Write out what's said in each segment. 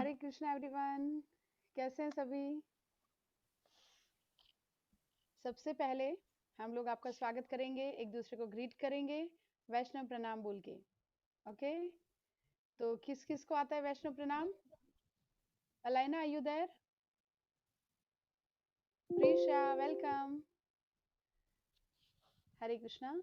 हरे Krishna everyone, कैसे हैं सभी। सबसे पहले हम लोग आपका स्वागत करेंगे, एक दूसरे को ग्रीट करेंगे वैष्णव प्रणाम बोल के। ओके, तो किस किस को आता है वैष्णव प्रणाम? Alaina, are you there? Preesha, welcome. हरे कृष्णा।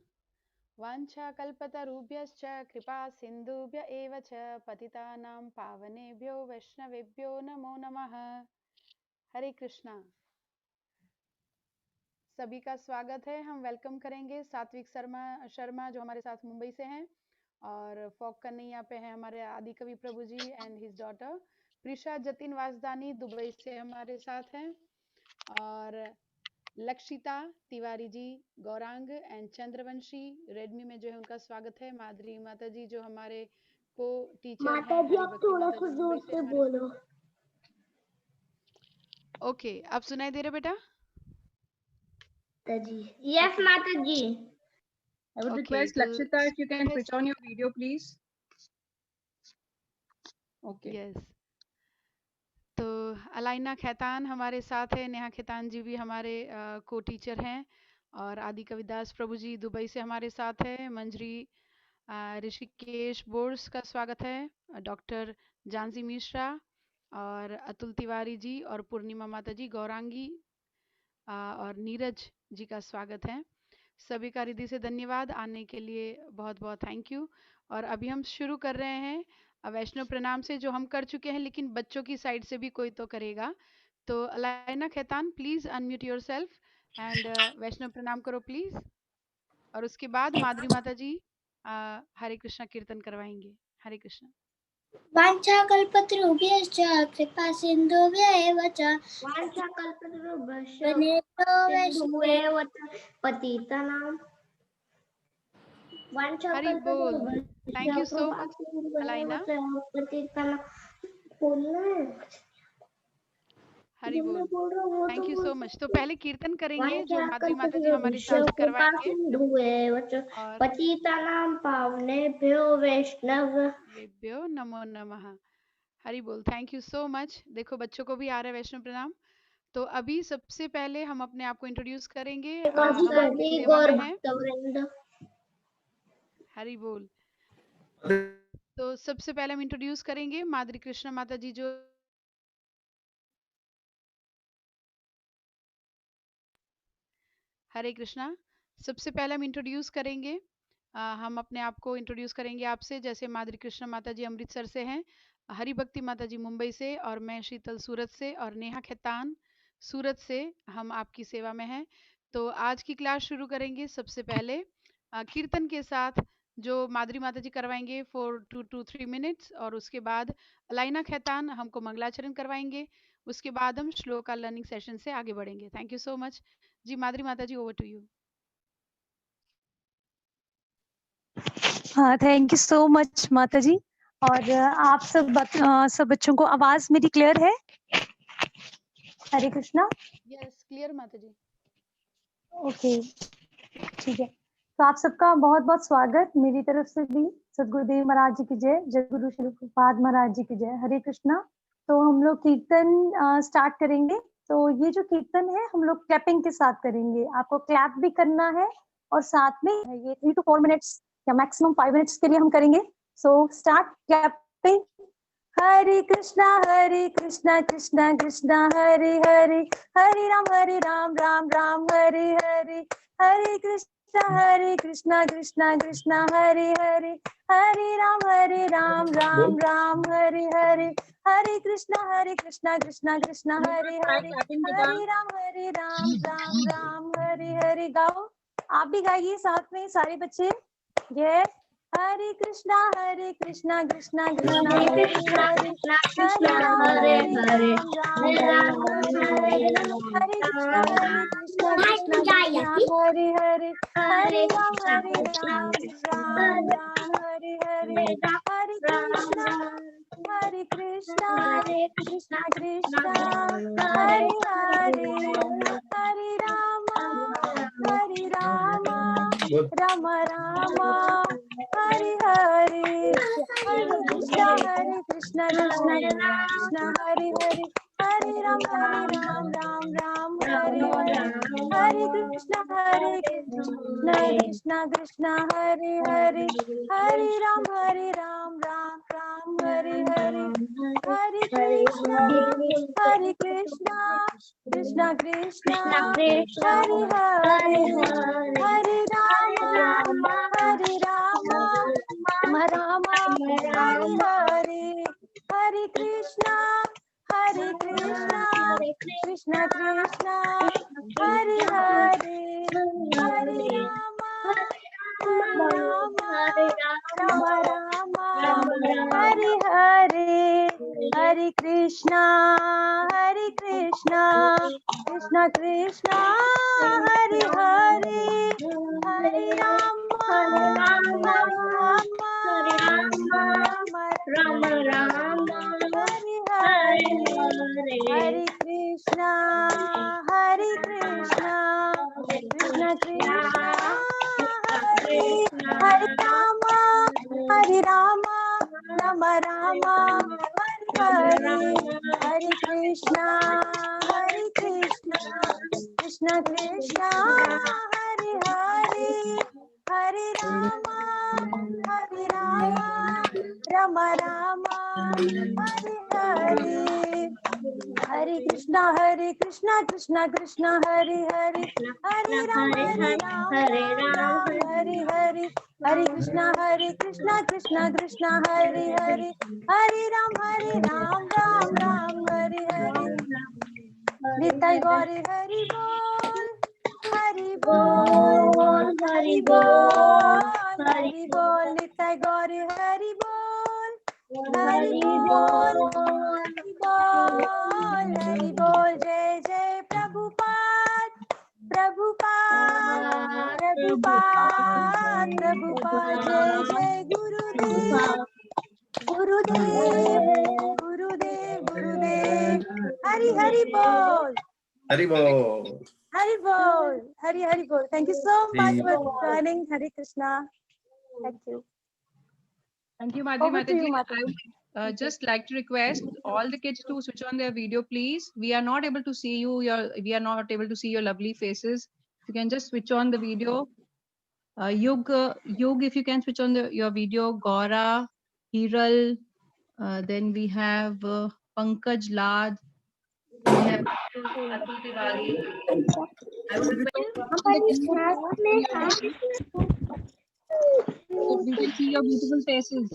वाञ्छा कल्पतरुभ्यश्च कृपा सिन्धुभ्य एव च पतितानां पावनेभ्यो वैष्णवेभ्यो नमो नमः। हरे कृष्णा। सभी का स्वागत है। हम वेलकम करेंगे सात्विक शर्मा जो हमारे साथ मुंबई से हैं, और फोक कन्हैया पे हैं हमारे आदि कवि प्रभु जी and his daughter Preesha Jatin Vasdani Dubai से हमारे साथ हैं, और लक्षिता तिवारी जी गौरांग एंड चंद्रवंशी रेडमी में जो है उनका स्वागत है। माधुरी माता जी जो हमारे को टीचर हैं, हरि भक्ति माता जी मुंबई से बोलो। ओके, आप सुनाई दे रहे बेटा? Yes, Mataji. I would Okay, request Lakshita if you can switch on your video, please. Okay. Yes. तो अलाइना खैतान हमारे साथ है, नेहा खैतान जी भी हमारे को टीचर हैं, और आदि कविदास प्रभु जी दुबई से हमारे साथ है। मंजरी ऋषिकेश बोर्स का स्वागत है, डॉक्टर जानसी मिश्रा और अतुल तिवारी जी और पूर्णिमा माता जी गौरांगी और नीरज जी का स्वागत है। सभी का हृदय से धन्यवाद, आने के लिए बहुत बहुत थैंक यू। और अभी हम शुरू कर रहे हैं वैष्णव प्रणाम से, जो हम कर चुके हैं, लेकिन बच्चों की साइड से भी कोई तो करेगा। तो Alaina Khaitan please unmute yourself and वैष्णव प्रणाम करो प्लीज, और उसके बाद माधुरी माता जी हरे कृष्णा कीर्तन करवाएंगे। हरे कृष्णा। वाञ्छाकल्पतरुभ्यश्च कृपा सिन्धुभ्य एव च पतितानां हरि बोल। Thank you so much Alaina. Hari बोल, थैंक यू सो मच। तो पहले कीर्तन करेंगे जो माधुरी माता जी हमारे साथ करवाएंगे, और पतितानां पावनेभ्यो वेभ्यो नमो नमः। हरि बोल, थैंक यू सो मच। देखो बच्चों को भी आ रहा है वैष्णव प्रणाम। तो अभी सबसे पहले हम अपने आप को इंट्रोड्यूस करेंगे, हम आपकी सेवा में हैं। हरि बोल। तो सबसे पहले हम इंट्रोड्यूस करेंगे माधुरी कृष्ण माता जी जो हरे कृष्णा। सबसे पहले हम इंट्रोड्यूस करेंगे, हम अपने आप को इंट्रोड्यूस करेंगे आपसे, जैसे माधुरी कृष्ण माता जी अमृतसर से हैं, हरि भक्ति माता जी मुंबई से, और मैं शीतल सूरत से, और नेहा खैतान सूरत से हम आपकी सेवा में हैं। तो आज की क्लास शुरू करेंगे सबसे पहले कीर्तन के साथ, जो माधुरी माता जी करवाएंगे फॉर 2 to 3 मिनट्स, और उसके बाद अलाइना खैतान हमको मंगलाचरण करवाएंगे। उसके बाद हम श्लोका लर्निंग सेशन से आगे बढ़ेंगे। थैंक यू सो मच जी। माधुरी माता जी, ओवर टू यू। हाँ, थैंक यू सो मच माता जी। और आप सब बच्चों को आवाज मेरी क्लियर है? हरे कृष्णा। यस, क्लियर माता जी। ओके, ठीक है। तो आप सबका बहुत बहुत स्वागत मेरी तरफ से भी। सदगुरुदेव महाराज जी की जय, जगद्गुरु श्री प्रभुपाद महाराज जी की जय। हरे कृष्णा। तो हम लोग कीर्तन स्टार्ट करेंगे। तो ये जो कीर्तन है हम लोग क्लैपिंग के साथ करेंगे। आपको क्लैप भी करना है, और साथ में ये 3 to 4 मिनट्स या मैक्सिमम 5 मिनट्स के लिए हम करेंगे। So start clapping. हरे कृष्णा कृष्णा कृष्णा हरे हरे, हरे राम राम राम हरे हरे, हरे कृष्णा कृष्णा कृष्णा हरे हरे, हरे राम राम राम हरे हरे, हरे कृष्णा कृष्णा कृष्णा हरे हरे, हरे राम राम हरे हरे। गाओ, आप भी गाइए साथ में सारे बच्चे। यस। हरे कृष्णा कृष्णा कृष्णा हरे कृष्णा कृष्णा कृष्णा हरे हरे, हरे राम हरे राम, हरे कृष्णा कृष्णा कृष्णा हरे हरे, हरे राम राम हरे हरे, हरे कृष्णा कृष्णा कृष्णा हरे हरे, हरे राम राम राम हरे हरे, हरे Krishna Krishna Krishna Krishna Hare Hare Hare Ram Ram Ram Hare Hare Hare Krishna Krishna Krishna Hare Hare Hare Ram Ram Hare Hare Hare Krishna Krishna Krishna Hare Hare Hare Rama Rama Hare Hare Hare Krishna Krishna Krishna Hare Hare Hare Rama Rama Hare Hare Hare Krishna Krishna Krishna Hare Hare Hare Rama Rama Hare Hare Hare Krishna Krishna Krishna Hare Rama Rama Hare Hare Hare Krishna Krishna Krishna Hare Hare Hare Rama Rama Hare Hare Hare Krishna Krishna Krishna Hare Hare Hare Rama Hare Hare Hare Krishna Krishna Krishna Hare Hare Hare Ram Ram Hare Hare Nitai Gauri Hari Bol Hari Bol Hari Bol Hari Bol Nitai Gauri Hari Bol Hari Bol Hari Bol Jai Jai Prabhupada Jai Jai Gurudev Hari Bol Hari Bol. Hari Bol. Thank you so much for joining. Hare Krishna. Thank you. Thank you, Over to Mataji. you, I Mataji. would just like to request all the kids to switch on their video, please. We are not able to see you. We are not able to see your lovely faces. You can just switch on the video. Yug, if you can switch on your video. Gaura, Hiral. Then we have Pankaj Lad. We have Atul Tiwari. I would request all the kids to switch on your video so we can see your beautiful faces.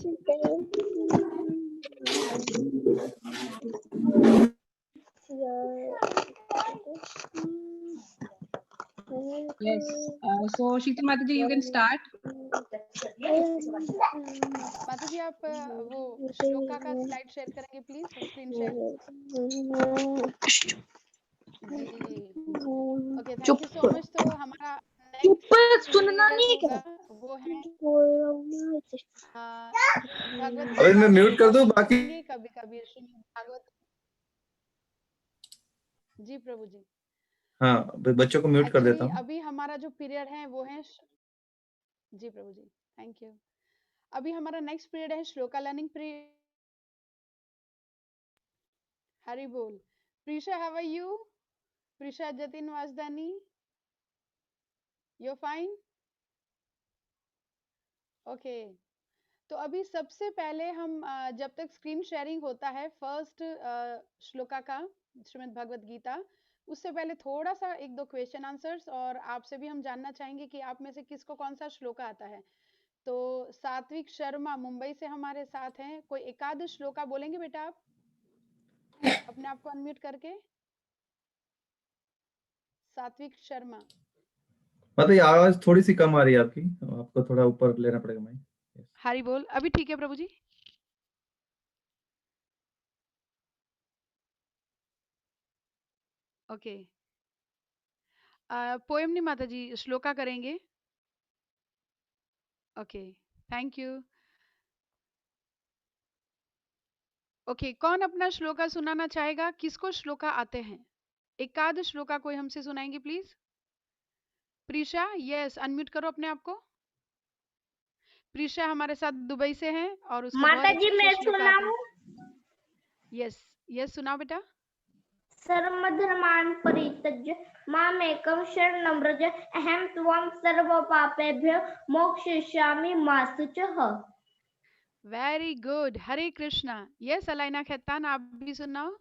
Yes. So Sheetal Mataji, you can start. माताजी आप वो श्लोका का slide share करेंगे please, screen share. जी okay, thank you so much. तो हमारा next सुनना नहीं होगा वो है भगवत अभी मैं म्यूट कर दूं बाकी। कभी कभी श्रीमद् भागवत। जी प्रभु जी। हाँ, बच्चों को म्यूट कर देता हूँ। अभी हमारा जो पीरियड है वो है जी प्रभु जी, थैंक यू। अभी हमारा नेक्स्ट पीरियड है श्लोका लर्निंग पीरियड। हरि बोल। Preesha, how are you? Preesha Jatin Vasdani, you fine? Okay. तो अभी सबसे पहले हम जब तक स्क्रीन शेयरिंग होता है फर्स्ट श्लोका का श्रीमद् भगवत गीता, उससे पहले थोड़ा सा एक दो क्वेश्चन आंसर्स, और आपसे भी हम जानना चाहेंगे कि आप में से किसको कौन सा श्लोका आता है। तो सात्विक शर्मा मुंबई से हमारे साथ हैं, कोई एकाध श्लोका बोलेंगे बेटा आप अपने आप को अनम्यूट करके? सात्विक शर्मा। मतलब ये आवाज थोड़ी सी कम आ रही है आपकी, आपको थोड़ा ऊपर लेना पड़ेगा। मैं हरि बोल। अभी ठीक है प्रभु जी? ओके। पोएम नहीं माता जी, श्लोका करेंगे। Okay, thank you. ओके, कौन अपना श्लोका सुनाना चाहेगा? किसको श्लोका आते हैं? एकाध श्लोका कोई हमसे सुनाएंगे प्लीज? प्रीशा, यस, अनम्यूट करो अपने आप को। प्रीशा हमारे साथ दुबई से हैं और उसको माता जी मैं श्लोका आते हैं। यस यस, सुनाओ बेटा। सर्वधर्मान् परित्यज्य मामेकं शरणं व्रज अहं त्वां सर्वपापेभ्यो मोक्षयिष्यामि मा शुचः। वेरी गुड, हरे कृष्णा। यस अलाइना खैतान, आप भी सुनाओ।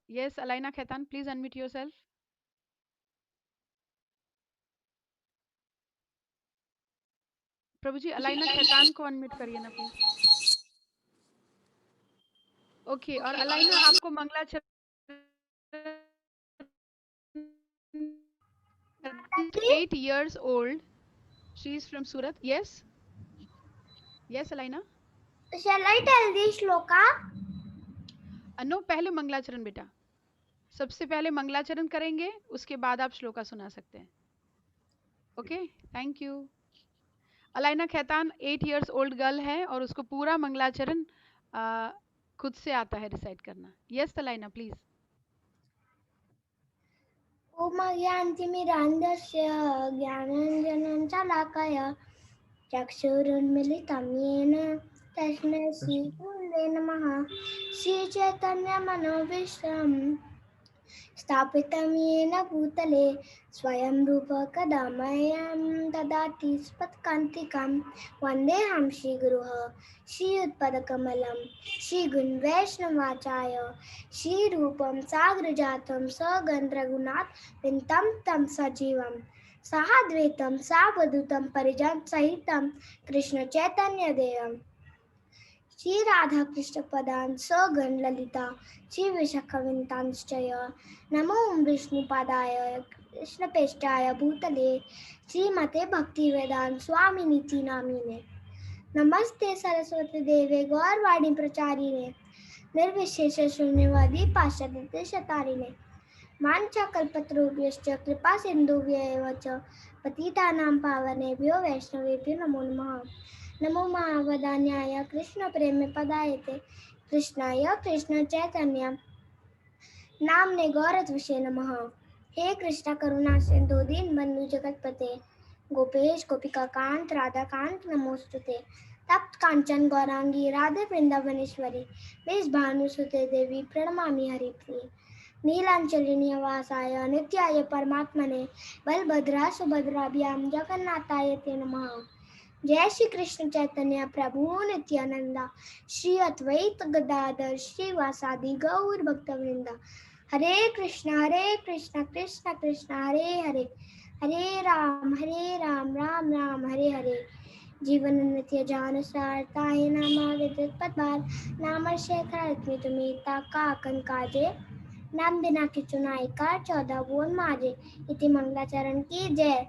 Yes Alaina Khaitan, please unmute yourself. प्रभु जी अलाइना खैतान को अनम्यूट करिए ना प्लीज। ओके, और अलाइना आपको मंगलाचरण 8 years old. She is from Surat. Yes. Yes, Alaina. Shall I tell the shloka? No, पहले मंगलाचरण बेटा, सबसे पहले मंगलाचरण करेंगे, उसके बाद आप श्लोका सुना सकते हैं। Okay, thank you. Alaina Khaitan 8 years old girl है और उसको पूरा मंगलाचरण खुद से आता है रिसाइट करना। Yes Alaina please. ओम ज्ञानतिमिरान्धस्य ज्ञानाञ्जनं शलाकय चक्षुरुन्मीलितं येन तस्मै श्रीगुरुवे नमः। श्रीचैतन्यमनोभीष्टं स्थापितं येन भूतले स्वयं रूप कदा मह्यं ददाति स्फटिकान्तिकं वन्देऽहं श्रीगुरुः श्रीयुतपदकमलं श्रीगुणवैष्णवाचार्य श्रीरूपं साग्रजातं सगण रघुनाथान्वितं तं सजीवं साद्वैतं सावधूतं परिजनसहितं कृष्णचैतन्यदेवं श्री राधा कृष्ण पदान् सगण ललिता श्री विशाखविन्तांश्चय नमो विष्णुपादाय कृष्णपेष्टाय भूतले श्रीमते भक्तिवेदांत स्वामिनिति नामिने। नमस्ते सरस्वती देवे गौरवाणी प्रचारिणे निर्विशेष शून्यवादी पाश्चात्य शतारिणे वाञ्छाकल्पतरुभ्यश्च कृपा सिन्धुभ्येव च पतितानां पावनेभ्यो वैष्णवेभ्यो नमो नमः। नमो महावदान्याय कृष्ण प्रेम पदायते कृष्णाय कृष्ण चैतन्य नामने गौरत्विषे नमः। हे कृष्ण करुणा सिंधु दीन बंधु जगतपते गोपेश गोपिका कांत राधा कांत नमोस्तुते। तप्त कांचन गौरांगी राधे वृंदावनेश्वरी वेश भानुसुते देवी प्रणमामि हरिप्रिये। नीलांचली निवासाय नित्याय परमात्मने बलभद्रा सुभद्राभ्यां जगन्नाथाय ते नमः। जय श्री कृष्ण चैतन्य प्रभु नित्यानंदा श्री अद्वैत गदाधर श्रीवासादि गौर भक्तवृंदा। हरे कृष्ण कृष्ण कृष्ण हरे हरे हरे राम राम राम हरे हरे। जीवन नित्य जान सारता है नाम विद्युत पद्मार नाम शेखर तुम्हें ताका कन काजे नाम बिना के चुनाई का 14 बोल माजे। इति मंगलाचरण की जय।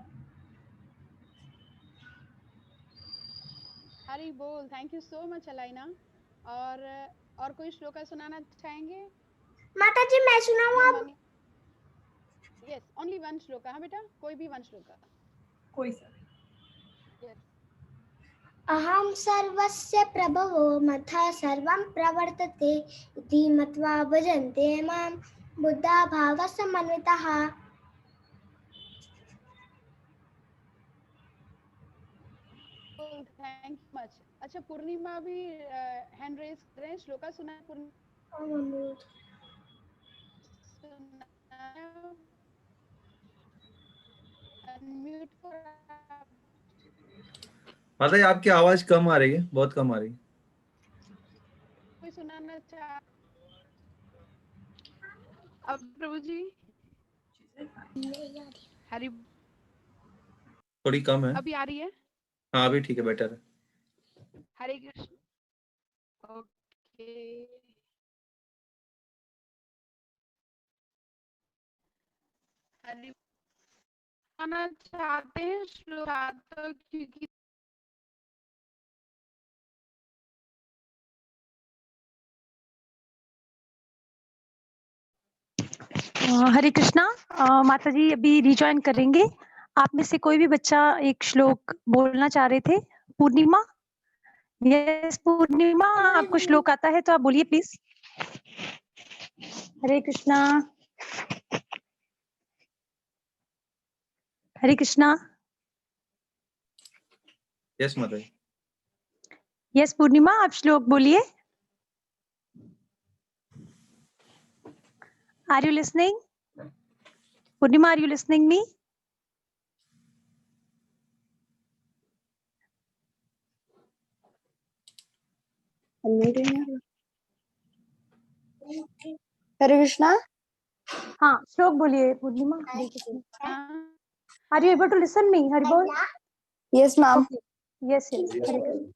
हरी बोल। Thank you so much Alaina. और कोई श्लोका सुनाना चाहेंगे? माता जी मैं सुनाऊं अब? Yes, only one shloka. हाँ बेटा, कोई भी वन श्लोका। कोई सर। यस। अहं सर्वस्य प्रभवो मथा सर्वं प्रवर्तते इति मत्वा भजन्ते मां बुद्धा भावसमन्विताः। Thank you much. अच्छा, पूर्णिमा भी हैंड रेज करें, श्लोका सुना है पूर्णिमा। अनम्यूट माता जी आपकी आवाज कम आ रही है, बहुत कम आ रही है। कोई सुनाना चाह? अब प्रभु जी हरी थोड़ी कम है। अभी आ रही है? हाँ अभी ठीक है, बेटर है। हरे कृष्ण। ओके, हरी आना चाहते हैं श्लोका तो, क्योंकि हरे कृष्णा। माता जी अभी रिजॉइन करेंगे। आप में से कोई भी बच्चा एक श्लोक बोलना चाह रहे थे? पूर्णिमा, यस पूर्णिमा, आपको श्लोक आता है तो आप बोलिए प्लीज। हरे कृष्णा। हरे कृष्णा। यस माता जी। यस पूर्णिमा, आप श्लोक बोलिए। Are you listening? Purnima, are you listening me? हरे कृष्णा। हाँ, श्लोक बोलिए पूर्णिमा। हाँ, are you able to listen me? Hari बोल। Yes ma'am. यस यस, हरे कृष्ण।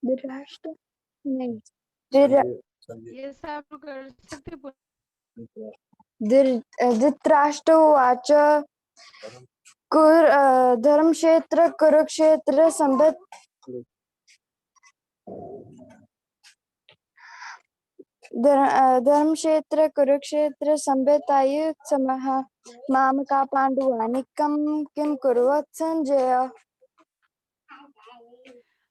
धृतराष्ट्र नहीं, ये सब लोग कर सकते हैं। धृतराष्ट्र उवाच धर्मक्षेत्र कुरुक्षेत्र संबित धर्मक्षेत्र कुरुक्षेत्र संबितायुत्समः मामका पांडवानिकं किं कुर्वत् संजय।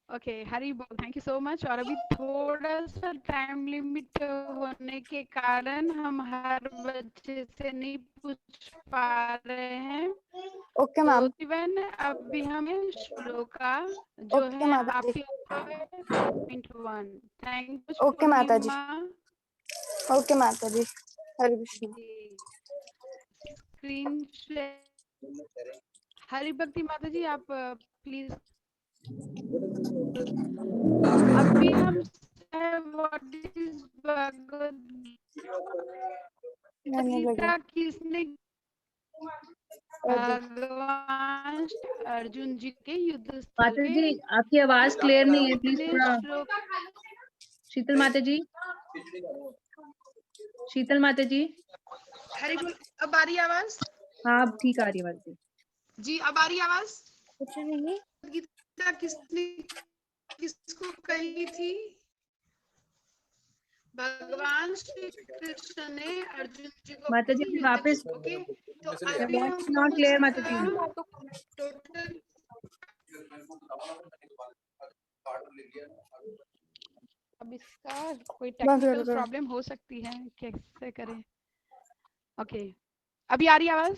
ओके, हरी बोल, थैंक यू सो मच। और अभी थोड़ा सा टाइम लिमिट होने के कारण हम हर बच्चे से नहीं पूछ पा रहे हैं। ओके तो मैम। इवन अभी हमें श्लोका जो ओके है माता आप जी। लोग 3.1। थैंक यू ओके माता जी। पूर्णिमा। ओके माता जी। हरे कृष्ण। स्क्रीन हरि भक्ति माता जी, आप प्लीज। अभी हम व्हाट इज भगवद गीता किसने भगवान अर्जुन जी के युद्ध स्थल माता के जी आपकी आवाज क्लियर नहीं है, प्लीज कितने थोड़ा। श्लोक। शीतल माता जी, शीतल माता जी। हरि बोल, अब आ रही आवाज? हाँ अब ठीक आ रही है आवाज जी, अब आ रही आवाज? कुछ नहीं। गीता किसने किसको कही थी? भगवान श्री कृष्ण ने अर्जुन जी को माता जी युद्ध वापस। ओके, तो अभी हम नॉट लोग क्लियर माता इसका जी। टोटल अब इसका कोई टेक्निकल प्रॉब्लम हो सकती है, कैसे करें? ओके, अभी आ रही आवाज?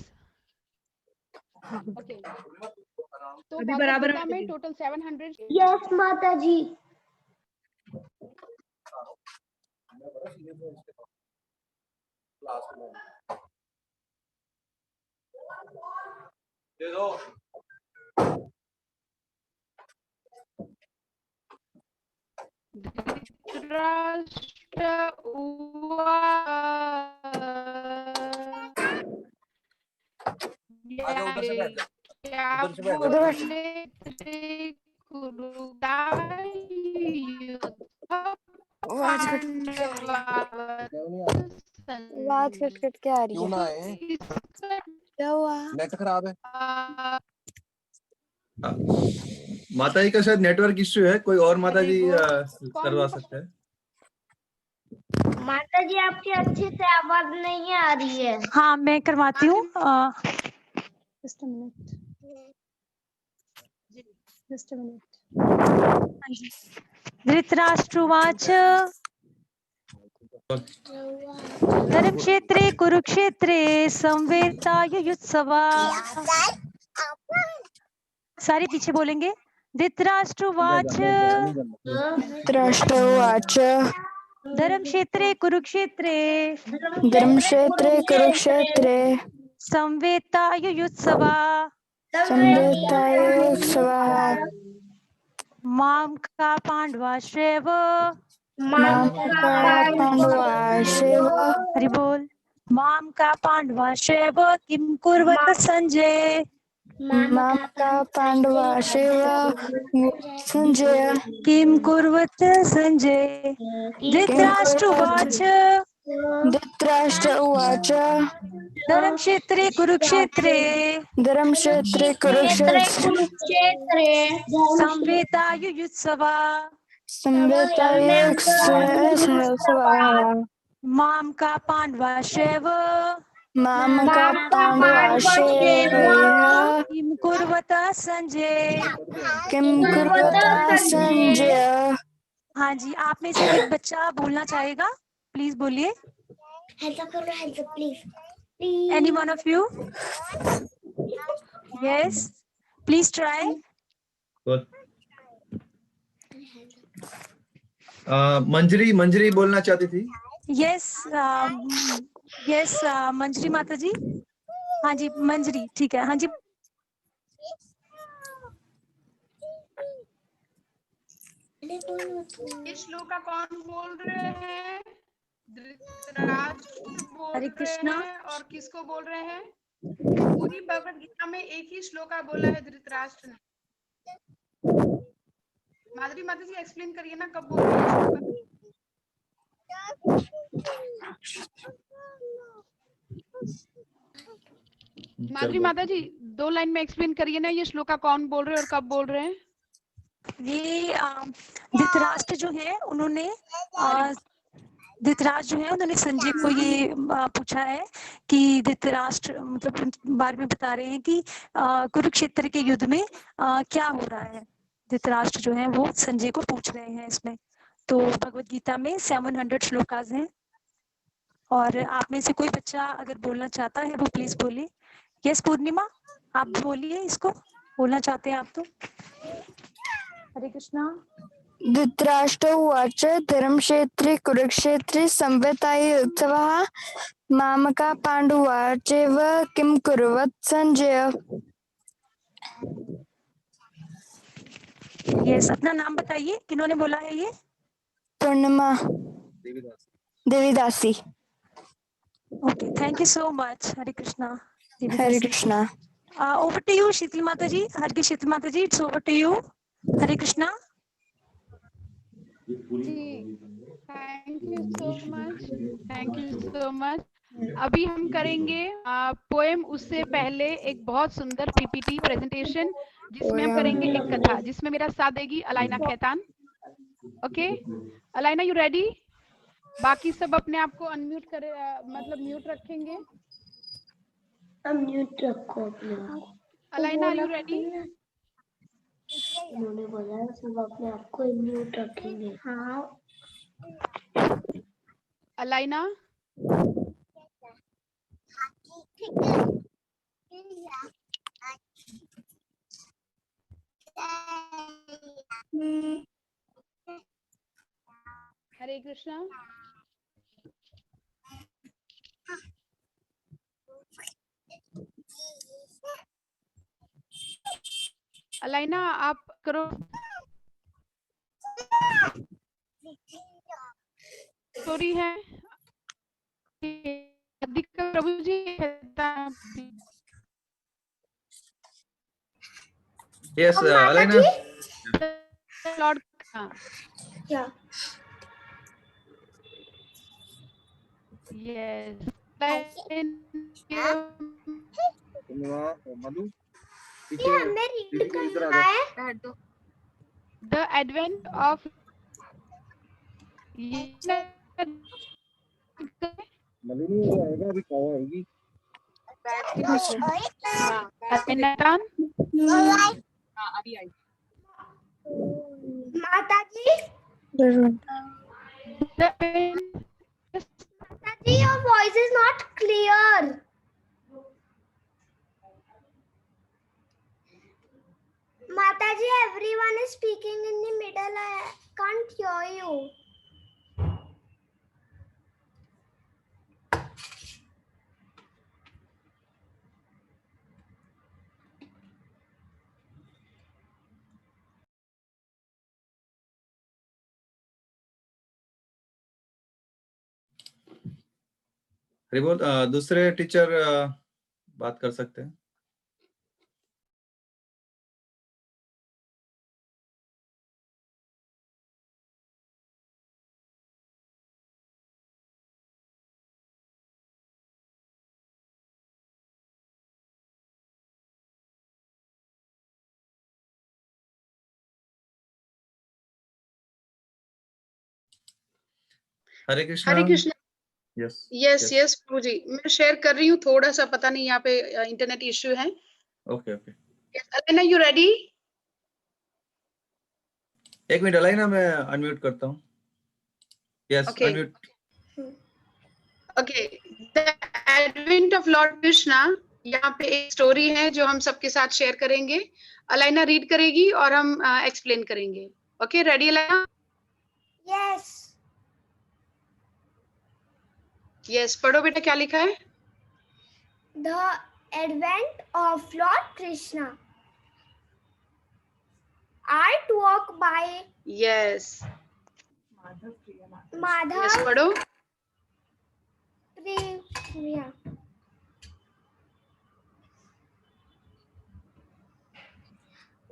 ओके, तो अभी भगवद बराबर गीता माता में जी। टोटल 700। यस माता जी। धृतराष्ट्र क्या बोले थे? आवाज कट कट के आ रही है। क्या हुआ? नेट खराब है। माता जी का शायद नेटवर्क इश्यू है, कोई और माता जी करवा कौन? सकते हैं। माता जी आपकी अच्छी से आवाज नहीं आ रही है। हाँ, मैं करवाती हूँ। Just a minute, just a minute. धृतराष्ट्रवाच धर्मक्षेत्रे कुरुक्षेत्रे संवेतायुयुत्सवा। सारे पीछे बोलेंगे। धृतराष्ट्रवाच धृतराष्ट्र उवाच धर्मक्षेत्रे कुरुक्षेत्रे धर्मक्षेत्रे कुरुक्षेत्रे संवेतायुयुत्सवा। संवेतायोत्सवः मां का पांडवाश्रयः मां का पांडवाश्रयः। हरि बोल। मां का पांडवाश्रयः किं कुर्वत संजय। मां का पांडवाश्रयः संजय। किं कुर्वत संजय। धृतराष्ट्रवाच धृतराष्ट्र उवाच धर्मक्षेत्रे कुरुक्षेत्रे धर्मक्षेत्रे कुरुक्षेत्रे संवेतायुयुत्सवा। संवेतायोत्सवः मां का पांडवाश्रयः मां का पांडवाश्रयः किं कुर्वत संजय। किं कुर्वता संजय। हाँ जी, आप में से कोई बच्चा बोलना चाहेगा? प्लीज बोलिए। हेल्प करो, help please. Any one of you? Yes. Please try. Good. मंजरी बोलना चाहती थी। Yes. Yes. मंजरी माता जी। हाँ जी मंजरी ठीक है। हाँ जी। ये श्लोका कौन बोल रहे हैं? धृतराष्ट्र बोल हरे रहे कृष्णा। हैं और किसको बोल रहे हैं? पूरी भगवत गीता में एक ही श्लोका बोला है धृतराष्ट्र ने। माधुरी माता जी एक्सप्लेन करिए ना कब बोल रहे हैं श्लोका। माधुरी माता जी 2 लाइन में एक्सप्लेन करिए ना ये श्लोका कौन बोल रहे हैं और कब बोल रहे हैं? ये धृतराष्ट्र जो है उन्होंने धृतराष्ट्र जो है उन्होंने संजय को ये पूछा है कि धृतराष्ट्र मतलब बारे में बता रहे हैं कि कुरुक्षेत्र के युद्ध में क्या हो रहा है। धृतराष्ट्र जो है वो संजय को पूछ रहे हैं इसमें। तो भगवत गीता में 700 श्लोकास हैं और आप में से कोई बच्चा अगर बोलना चाहता है वो प्लीज बोलिए। यस पूर्णिमा आप बोलिए इसको बोलना चाहते हैं आप तो। हरे कृष्णा। धृतराष्ट्र उवाच धर्मक्षेत्रे कुरुक्षेत्रे संवताये उत्सवः मामका पाण्डवाश्चैव किं कुर्वत् संजय। यस अपना नाम बताइए किन्होंने बोला है ये? Purnima Devidasi. Okay thank you so much. हरे कृष्णा। हरे Krishna. Over to you Sheetal माता जी। हरे शीतल माता जी इट्स ओवर टू यू। हरे Krishna. Thank you so much. Thank you so much. अभी हम करेंगे पोएम। उससे पहले एक बहुत सुंदर पीपीटी प्रेजेंटेशन जिसमें हम करेंगे एक कथा जिसमें मेरा साथ देगी Alaina Khaitan. Okay Alaina you ready? बाकी सब अपने आप को अनम्यूट करे मतलब म्यूट रखेंगे। अनम्यूट रखो अपने आप को। Alaina are you ready? उन्होंने बोला सब अपने आप को म्यूट रखेंगे। हाँ अलाइना हरे कृष्णा। अलाइना आप करो। स्टोरी है प्रभु जी। यस अलाइना। लॉर्ड क्या? यस मधु ये हमने रीड करना है। द एडवेंट ऑफ मधु आएगा अभी कहाँ आएगी? माता जी your voice is not clear. Mataji, everyone is speaking in the middle. I can't hear you. हरी बोल। दूसरे टीचर बात कर सकते हैं। हरे कृष्णा। हरे कृष्णा। यस यस प्रभु जी मैं शेयर कर रही हूँ। थोड़ा सा पता नहीं यहाँ पे इंटरनेट इश्यू है। Okay okay. Alaina you ready? एक मिनट अलाइना मैं अनम्यूट करता हूँ। Yes unmute. Okay. The advent of Lord Krishna, यहाँ पे एक स्टोरी है जो हम सबके साथ शेयर करेंगे। अलाइना रीड करेगी और हम एक्सप्लेन करेंगे। Okay, ready Alaina? Yes. Yes, पढ़ो बेटा, क्या लिखा है? The advent of Lord Krishna. Art walk bye yes, Madhav yes, पढ़ो। प्रिया।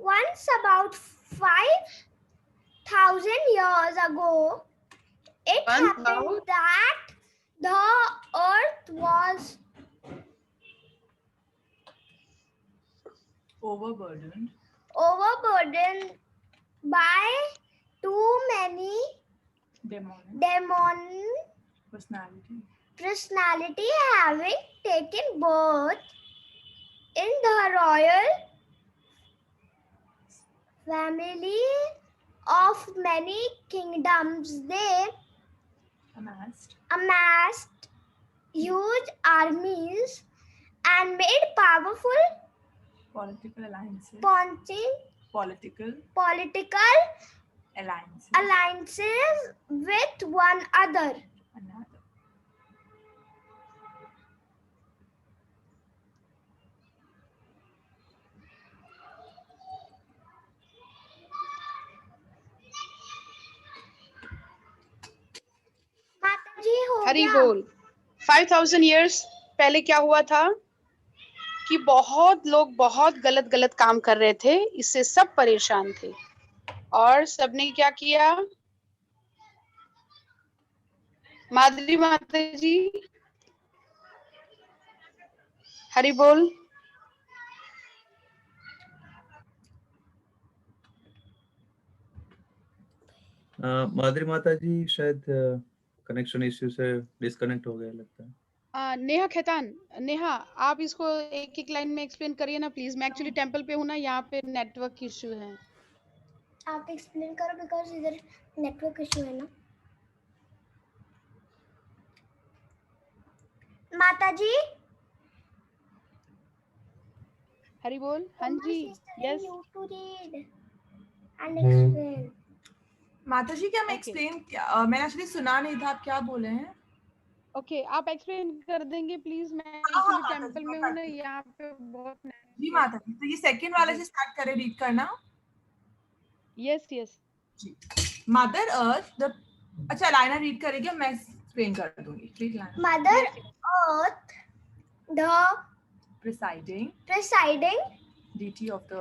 Once, about 5,000 years ago, it happened that the earth was overburdened by too many demon personality having taken birth in the royal family of many kingdoms. They amassed huge armies and made powerful political alliances with one another. हरी बोल। 5000 years पहले क्या हुआ था कि बहुत लोग बहुत गलत गलत काम कर रहे थे, इससे सब परेशान थे और सबने क्या किया? माधुरी माता जी, हरी बोल। माधुरी माता जी शायद कनेक्शन इश्यू से डिस्कनेक्ट हो गया लगता है। नेहा खेतान, नेहा आप इसको एक एक लाइन में एक्सप्लेन करिए ना प्लीज। मैं एक्चुअली टेंपल पे हूँ ना, यहाँ पे नेटवर्क इश्यू है। आप एक्सप्लेन करो बिकॉज इधर नेटवर्क इश्यू है ना। माता जी, हरी बोल। हाँ जी, yes. To read and explain. माता जी क्या मैं एक्सप्लेन मैंने एक्चुअली सुना नहीं था आप क्या बोले हैं। ओके, आप एक्सप्लेन कर देंगे प्लीज। मैं एक्चुअली टेंपल में हूँ ना, यहाँ पे बहुत जी माता जी, तो ये सेकंड वाले से स्टार्ट करें रीड करना। यस यस जी। मदर अर्थ द, अच्छा लाइना रीड करेगी, मैं एक्सप्लेन कर दूंगी। प्लीज लाइना। Mother earth the presiding deity of the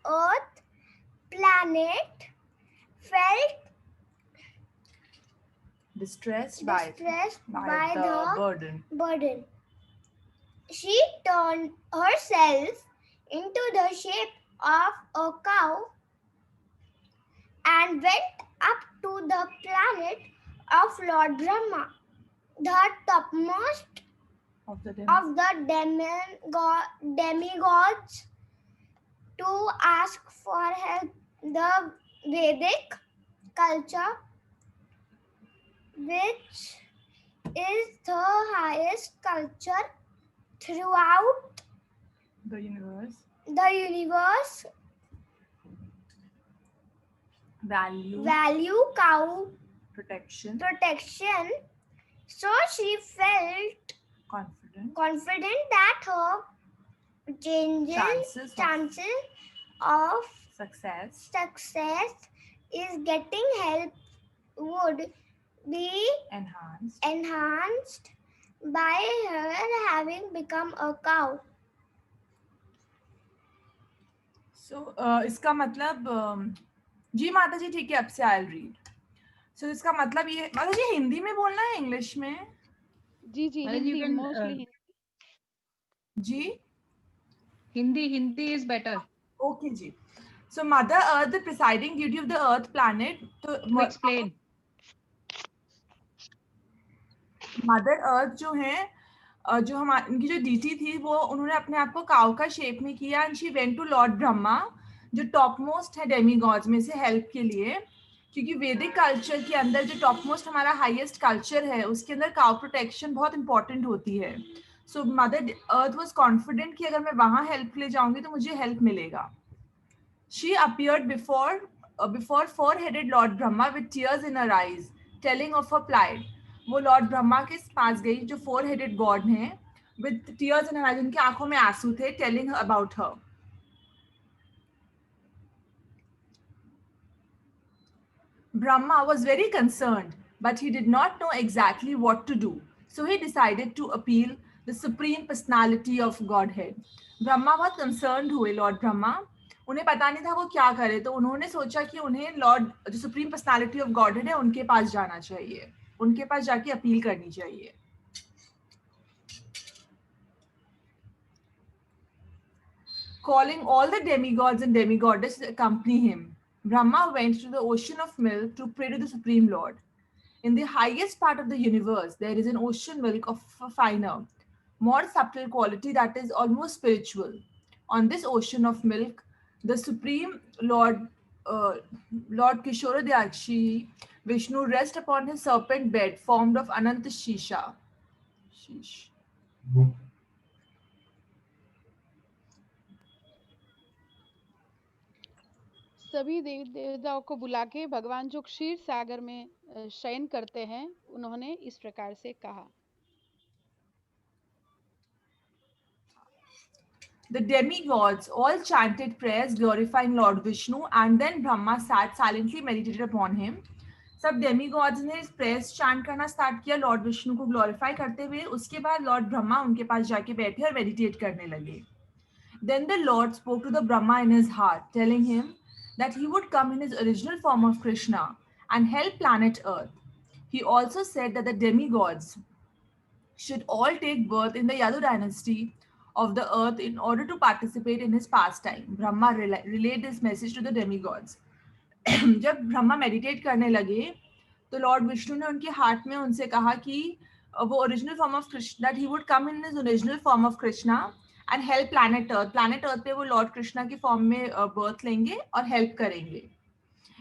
earth planet felt distressed by the burden. She turned herself into the shape of a cow and went up to the planet of Lord Brahma, the topmost of the demigods, to ask for help. The Vedic culture, which is the highest culture throughout the universe, value cow protection. So she felt confident that her chances of success is getting help would be enhanced by her having become a cow. So इसका मतलब जी माता जी ठीक है, अब से I will read. सो इसका मतलब ये माता जी हिंदी में बोलना है इंग्लिश में? जी जी, हिंदी मोस्टली। जी हिंदी इज बेटर। ओके जी। So mother earth the presiding duty of the earth planet, तो एक्सप्लेन। मदर अर्थ जो है, जो हमारी इनकी जो डीटी थी, वो उन्होंने अपने आप को काउ का शेप में किया and she went to lord Brahma, जो टॉप मोस्ट है डेमी गॉड्स में से, हेल्प के लिए। क्योंकि वैदिक कल्चर के अंदर जो टॉप मोस्ट हमारा हाईएस्ट कल्चर है उसके अंदर काउ प्रोटेक्शन बहुत इंपॉर्टेंट होती है. सो मदर अर्थ वाज कॉन्फिडेंट कि अगर मैं वहां हेल्प ले जाऊंगी तो मुझे हेल्प मिलेगा. She appeared before four-headed Lord Brahma with tears in her eyes, telling of her plight. वो लॉर्ड ब्रह्मा के पास गई जो four-headed गॉड हैं, with tears in her eyes, उनकी आंखों में आंसू थे, telling her about her. Brahma was very concerned, but he did not know exactly what to do. So he decided to appeal the supreme personality of Godhead. Brahma बहुत concerned हुए Lord Brahma, उन्हें पता नहीं था वो क्या करे, तो उन्होंने सोचा कि उन्हें लॉर्ड जो सुप्रीम पर्सनालिटी ऑफ गॉडहेड है उनके पास जाना चाहिए, उनके पास जाके अपील करनी चाहिए. Calling all the demigods and demigoddesses to accompany him, Brahma went to the ocean of milk to pray to the Supreme Lord. In the highest part of the universe, there is an ocean milk of a finer, more subtle quality that is almost spiritual. On this ocean of milk, the Supreme Lord, Lord Kishoradhyakshi, Vishnu rests upon his serpent bed formed of Ananta Shisha. सभी देवी देवताओं को बुला के भगवान जो क्षीर सागर में शयन करते हैं, उन्होंने इस प्रकार से कहा. The demigods all chanted prayers glorifying Lord Vishnu, and then Brahma sat silently meditated upon him. सब demigods ने prayers chant करना start किया लॉर्ड विष्णु को glorify करते हुए. उसके बाद लॉर्ड ब्रह्मा उनके पास जाके बैठे और meditate करने लगे. Then the Lord spoke to the Brahma in his heart, telling him that he would come in his original form of Krishna and help planet Earth. He also said that the demigods should all take birth in the Yadu dynasty of the earth in order to participate in his pastime. Brahma relayed this message to the demigods. जब Brahma meditate करने लगे तो Lord Vishnu ने उनके heart में उनसे कहा कि वो original form of Krishna, that he would come in his original form of Krishna and help planet earth. Planet earth पे वो लॉर्ड कृष्णा के फॉर्म में बर्थ लेंगे और हेल्प करेंगे.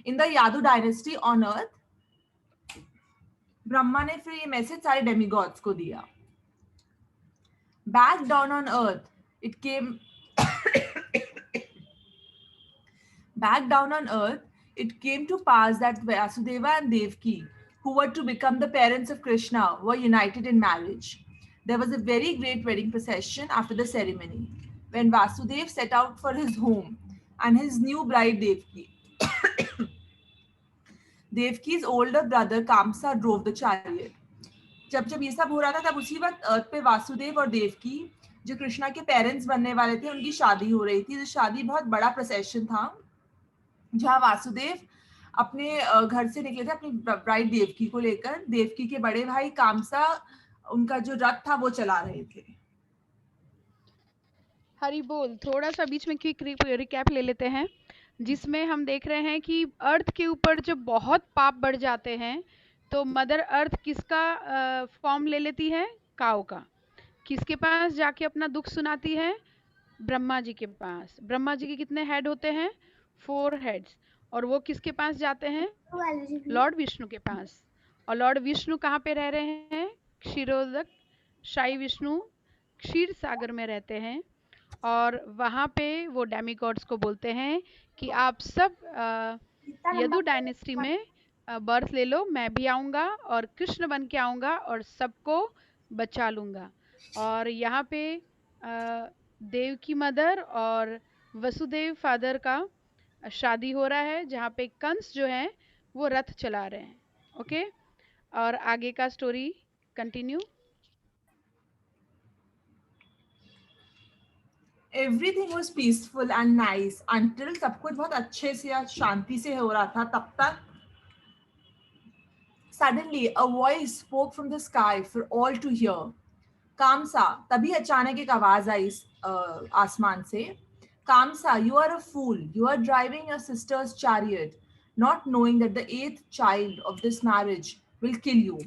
In the Yadu dynasty on earth Brahma ने फिर ये मैसेज सारे डेमिगॉड्स को दिया. Back down on earth, it came back down on earth, it came to pass that Vasudeva and Devaki, who were to become the parents of Krishna, were united in marriage. There was a very great wedding procession after the ceremony. When Vasudeva set out for his home and his new bride Devaki, Devaki's older brother Kamsa drove the chariot. जब ये सब हो रहा था तब उसी वक्त अर्थ पे वासुदेव और देवकी जो कृष्णा के पेरेंट्स बनने वाले थे उनकी शादी हो रही थी. तो शादी बहुत बड़ा प्रोसेशन था जहाँ वासुदेव अपने घर से निकले थे अपनी ब्राइड देवकी को लेकर. देवकी के बड़े भाई कामसा उनका जो रथ था वो चला रहे थे. हरि बोल. थोड़ा सा बीच में क्विक रिकैप ले लेते हैं, जिसमें हम देख रहे हैं कि अर्थ के ऊपर जब बहुत पाप बढ़ जाते हैं तो मदर अर्थ किसका फॉर्म ले लेती है? काऊ का. किसके पास जाके अपना दुख सुनाती है? ब्रह्मा जी के पास. ब्रह्मा जी के कितने हेड होते हैं? 4 हेड्स. और वो किसके पास जाते हैं? लॉर्ड विष्णु के पास. और लॉर्ड विष्णु कहाँ पे रह रहे हैं? क्षीरोदक शाही विष्णु क्षीर सागर में रहते हैं. और वहाँ पे वो डेमिगॉड्स को बोलते हैं कि आप सब यदु डायनेस्टी में बर्थ ले लो, मैं भी आऊँगा और कृष्ण बन के आऊँगा और सबको बचा लूँगा. और यहाँ पे देव की मदर और वसुदेव फादर का शादी हो रहा है, जहाँ पे कंस जो है वो रथ चला रहे हैं. ओके, और आगे का story continue. Everything was peaceful and nice until सब कुछ बहुत अच्छे से या शांति से हो रहा था. तब तक suddenly a voice spoke from the sky for all to hear. कामसा, तभी अचानक एक आवाज आई आसमान से. कामसा, you are a fool. You are driving your sister's chariot, not knowing that the 8th child of this marriage will kill you.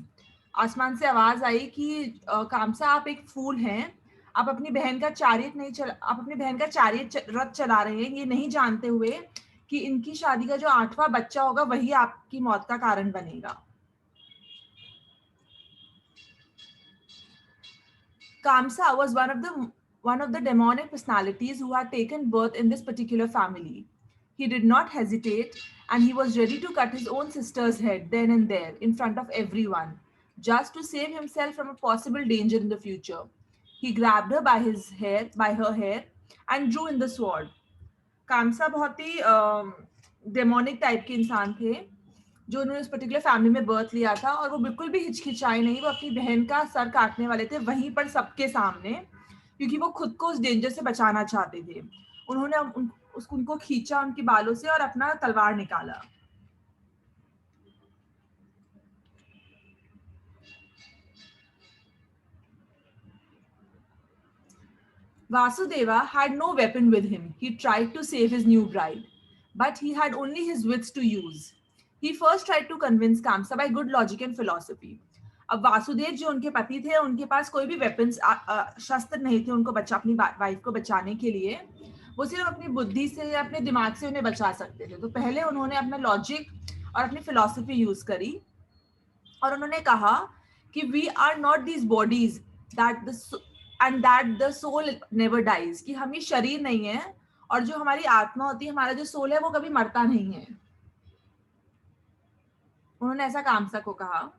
आसमान से आवाज आई कि कामसा, आप एक फूल हैं. आप अपनी बहन का चैरियट रथ चला रहे हैं, ये नहीं जानते हुए कि इनकी शादी का जो 8वां बच्चा होगा वही आपकी मौत का कारण बनेगा। Kamsa was one of the demonic personalities who had taken birth in this particular family. He did not hesitate, and he was ready to cut his own sister's head then and there in front of everyone, just to save himself from a possible danger in the future. He grabbed her by her hair, and drew in the sword. कामसा बहुत ही demonic type के इंसान थे जो उन्होंने उस particular family में birth लिया था, और वो बिल्कुल भी हिचकिचाए नहीं, वो अपनी बहन का सर काटने वाले थे वहीं पर सबके सामने, क्योंकि वो खुद को उस डेंजर से बचाना चाहते थे। उन्होंने उनको खींचा उनके बालों से और अपना तलवार निकाला। Vasudeva had no weapon with him. He tried to save his new bride, but he had only his wits to use. He first tried to convince Kamsa by good logic and philosophy. अब वासुदेव जो उनके पति थे, उनके पास कोई भी weapons शस्त्र नहीं थे उनको अपनी वाइफ को बचाने के लिए। वो सिर्फ अपनी बुद्धि से या अपने दिमाग से उन्हें बचा सकते थे। तो पहले उन्होंने अपना लॉजिक और अपनी फिलॉसफी यूज करी और उन्होंने कहा कि we are not these bodies that the soul never dies, कि हम ये शरीर नहीं है और जो हमारी आत्मा होती है, हमारा जो सोल है वो कभी मरता नहीं है। उन्होंने ऐसा कामसा को कहा।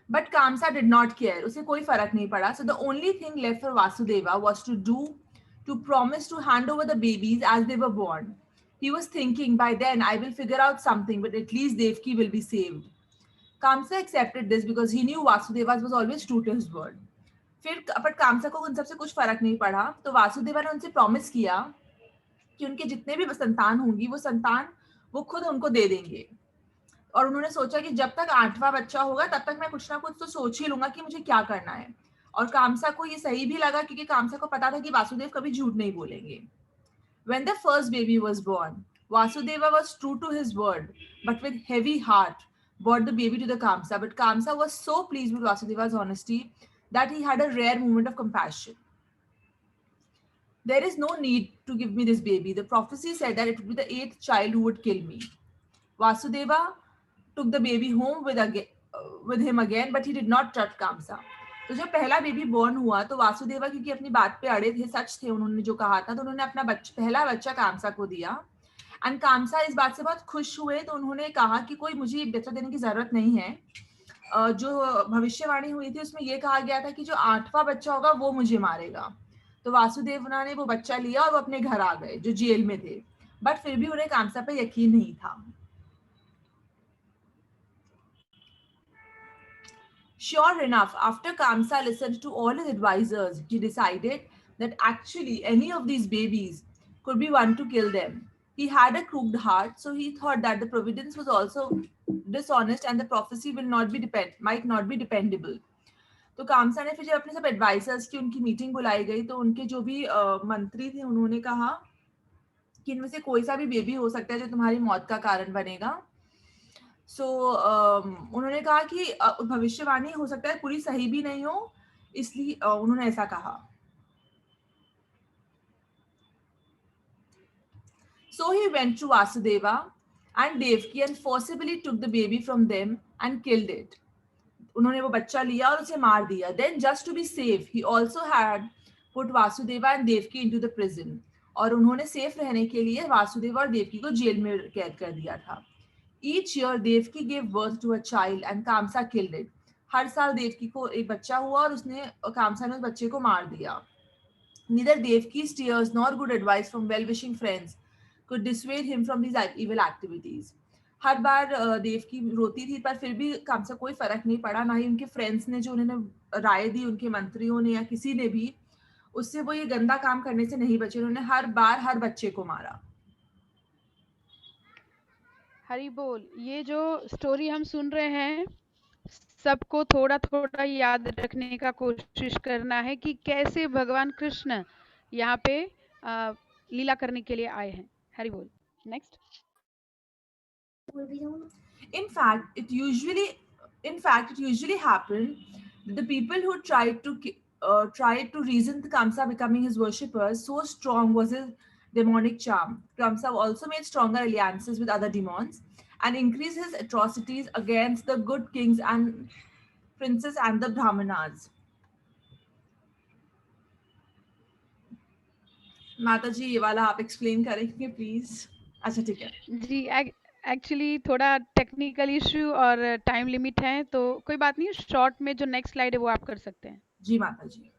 But Kamsa did not care. उसे कोई फर्क नहीं पड़ा। So the only thing left for Vasudeva was to promise to hand over the babies as they were born. He was thinking, by then I will figure out something, but at least Devki will be saved. Kamsa accepted this because he knew Vasudeva was always true to his word. फिर but कामसा को उन सबसे कुछ फर्क नहीं पड़ा, तो वासुदेवा ने उनसे प्रॉमिस किया कि उनके जितने भी संतान होंगी वो संतान वो खुद उनको दे देंगे। और उन्होंने सोचा कि जब तक 8वां बच्चा होगा तब तक मैं कुछ ना कुछ तो सोच ही लूंगा कि मुझे क्या करना है। और कामसा को ये सही भी लगा क्योंकि कामसा को पता था कि वासुदेव कभी झूठ नहीं बोलेंगे। When the first baby was born, Vasudeva was true to his word, but with heavy heart brought the baby to the Kamsa. But Kamsa was so pleased with Vasudeva's honesty that he had a rare moment of compassion. There is no need to give me this baby. The prophecy said that it would be the 8th child who would kill me. Vasudeva took the baby home with him again, but he did not trust Kamsa. तो जब पहला baby born हुआ तो वासुदेवा क्योंकि अपनी बात पे अड़े थे, सच थे उन्होंने जो कहा था, तो उन्होंने अपना पहला बच्चा कामसा को दिया। एंड कामसा इस बात से बहुत खुश हुए, तो उन्होंने कहा कि कोई मुझे बच्चा देने की जरूरत नहीं है। जो भविष्यवाणी हुई थी उसमें ये कहा गया था कि जो 8वां बच्चा होगा वो मुझे मारेगा। तो वासुदेवना ने वो बच्चा लिया और वो अपने घर आ गए जो जेल में थे, बट फिर भी उन्हें कामसा पे यकीन नहीं था। Sure enough, after Kamsa listened to all his advisors, he decided that actually any of these babies could be one to kill them. He had a crooked heart, so he thought that the providence was also dishonest and the prophecy might not be dependable. तो कामसा ने फिर जब अपने सब advisers की उनकी meeting बुलाई गई तो उनके जो भी मंत्री थे उन्होंने कहा कि इनमें से कोई सा भी बेबी हो सकता है जो तुम्हारी मौत का कारण बनेगा। उन्होंने कहा कि भविष्यवाणी हो सकता है पूरी सही भी नहीं हो, इसलिए उन्होंने ऐसा कहा। So he went to Vasudeva and Devki and forcibly took the baby from them and killed it. उन्होंने वो बच्चा लिया और उसे मार दिया। Then just to be safe, he also had put Vasudeva and Devki into the prison. और उन्होंने सेफ रहने के लिए वासुदेवा और देवकी को जेल में कैद कर दिया था। Each year Devki gave birth to a child and Kamsa killed it. हर साल देवकी को एक बच्चा हुआ और उसने कामसा ने उस बच्चे को मार दिया। Neither Devki's tears nor good advice from well-wishing friends could dissuade him from these evil activities. हर बार देवकी रोती थी पर फिर भी कामसा कोई फर्क नहीं पड़ा, ना ही उनके फ्रेंड्स ने जो उन्हें राय दी, उनके मंत्रियों ने या किसी ने भी, उससे वो ये गंदा काम करने से नहीं बचे। उन्होंने हर बार हर बच्चे को मारा। हरि बोल। ये जो स्टोरी हम सुन रहे हैं सबको थोड़ा थोड़ा याद रखने का कोशिश करना है कि कैसे भगवान कृष्ण यहाँ पे लीला करने के लिए आए हैं। हरि बोल। Next. In fact, it usually happened that the people who tried to reason Kamsa becoming his worshippers, so strong was his demonic charm. Kamsa also made stronger alliances with other demons and increased his atrocities against the good kings and princes and the Brahmanas. माता जी ये वाला आप explain करेंगे please? अच्छा ठीक है जी, actually थोड़ा technical issue और टाइम लिमिट है, तो कोई बात नहीं, शॉर्ट में जो नेक्स्ट स्लाइड है वो आप कर सकते हैं। जी माता जी।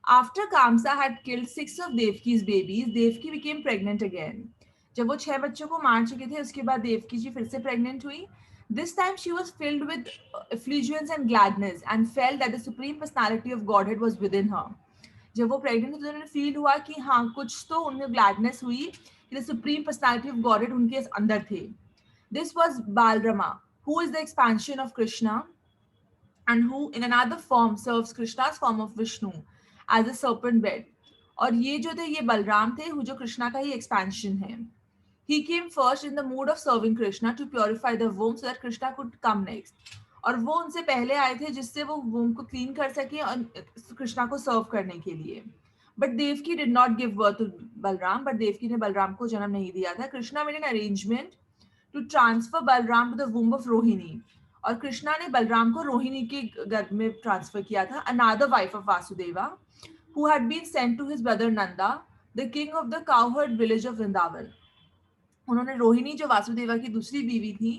After Kamsa had killed 6 of Devki's babies, Devki became pregnant again. जब वो 6 बच्चों को मार चुके थे, उसके बाद देवकी जी फिर से प्रेग्नेंट हुई. This time she was filled with effulgence and gladness and felt that the supreme personality of Godhead was within her. जब वो प्रेग्नेंट हुई तो उन्हें फील हुआ कि हाँ कुछ तो उनमें ग्लैडनेस हुई कि the supreme personality of godhead उनके अंदर थे. This was Balarama, who is the expansion of Krishna and who in another form serves Krishna's form of Vishnu as a serpent bed. और ये जो थे ये बलराम थे जो कृष्णा का ही एक्सपेंशन है. He came first in the mood of serving Krishna to purify the womb so that Krishna could come next. और वो उनसे पहले आए थे जिससे वो womb को क्लीन कर सके और कृष्णा को सर्व करने के लिए. But Devki did not give birth to Balram, but Devki ने बलराम को जन्म नहीं दिया था. Krishna made an arrangement to transfer Balram to the womb of Rohini. और कृष्णा ने बलराम को रोहिणी के गर्भ में ट्रांसफर किया था. Another wife of Vasudeva, who had been sent to his brother Nanda, the king of the cowherd village of Vrindavan. उन्होंने रोहिणी जो वासुदेवा की दूसरी बीवी थी,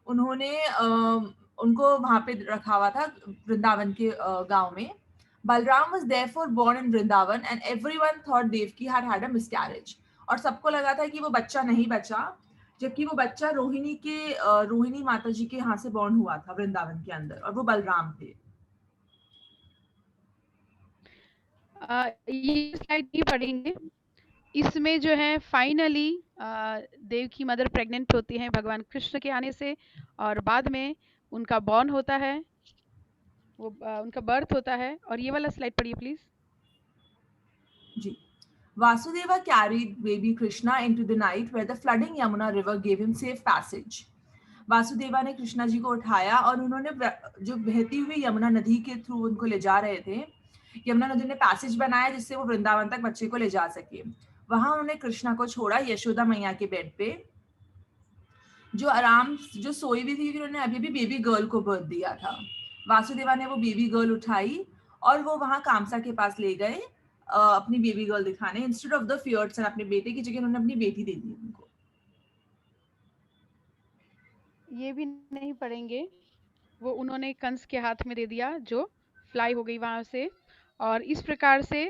उन्होंने उनको वहां पे रखा हुआ था वृंदावन के गांव में. Balram was therefore born in Vrindavan and everyone thought Devki had had a miscarriage. और सबको लगा था कि वो बच्चा नहीं बचा, जबकि वो बच्चा रोहिणी माता जी के यहाँ से बॉर्न हुआ था वृंदावन के अंदर और वो बलराम थे. ये स्लाइड नहीं पढ़ेंगे. इसमें जो है फाइनली देव की मदर प्रेग्नेंट होती है भगवान कृष्ण के आने से और बाद में उनका बॉर्न होता है, वो उनका बर्थ होता है. और ये वाला स्लाइड पढ़िए प्लीज. जी. Vasudeva carried baby Krishna into the night where the flooding Yamuna river gave him safe passage. Vasudeva ने कृष्णा जी को उठाया और उन्होंने जो बहती हुई यमुना नदी के थ्रू उनको ले जा रहे थे, यमुना नदी ने पैसेज बनाया जिससे वो वृंदावन तक बच्चे को ले जा सके. वहां उन्होंने कृष्णा को छोड़ा यशोदा मैया के बेड पे, जो सोई हुई थी, उन्होंने अभी भी बेबी गर्ल को बर्थ दिया था. वासुदेवा ने वो बेबी गर्ल उठाई और वो वहां कामसा के पास ले गए अपनी बेबी गर्ल दिखाने. इंस्टेड ऑफ द फियर्ड सन, अपने बेटे की जगह उन्होंने अपनी बेटी दे दी उनको. ये भी नहीं पढ़ेंगे, वो उन्होंने कंस के हाथ में दे दिया जो फ्लाई हो गई वहां से. और इस प्रकार से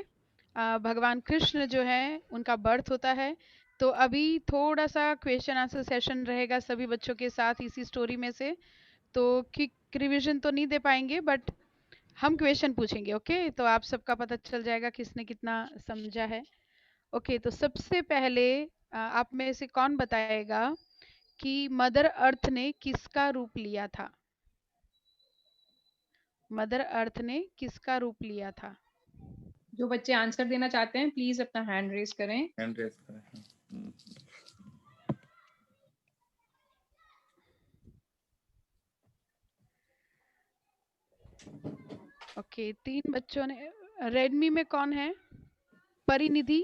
भगवान कृष्ण जो है उनका बर्थ होता है. तो अभी थोड़ा सा क्वेश्चन आंसर सेशन रहेगा सभी बच्चों के साथ इसी स्टोरी में से. तो क्विक रिवीजन तो नहीं दे पाएंगे बट हम क्वेश्चन पूछेंगे. ओके, तो आप सबका पता चल जाएगा किसने कितना समझा है. ओके, तो सबसे पहले आप में से कौन बताएगा कि मदर अर्थ ने किसका रूप लिया था? मदर अर्थ ने किसका रूप लिया था? जो बच्चे आंसर देना चाहते हैं प्लीज अपना हैंड रेज करें. हैंड रेज करें. ओके, 3 बच्चों ने. रेडमी में कौन है? परिनिधि.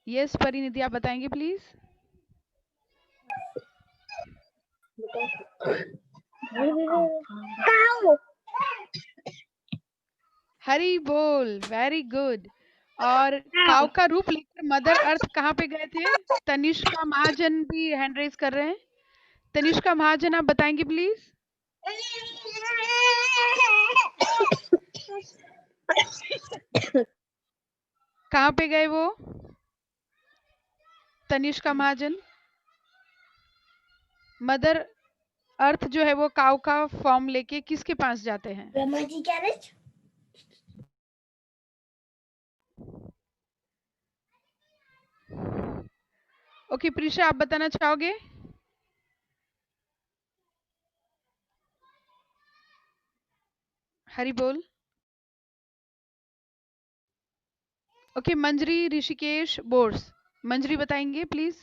यस परिनिधि, आप बताएंगे प्लीज. हरी बोल, वेरी गुड. और काव का रूप लेकर मदर अर्थ कहाँ पे गए थे? तनिष्का महाजन भी हैंड रेज कर रहे हैं. तनिष्का महाजन, आप बताएंगे प्लीज. कहाँ पे गए वो? तनिष्का महाजन. मदर अर्थ जो है वो काव का फॉर्म लेके किसके पास जाते हैं? ब्रह्मा जी कैरेज. ओके प्रीशा, आप बताना चाहोगे? हरी बोल. ओके, मंजरी ऋषिकेश बोर्स. मंजरी बताएंगे प्लीज.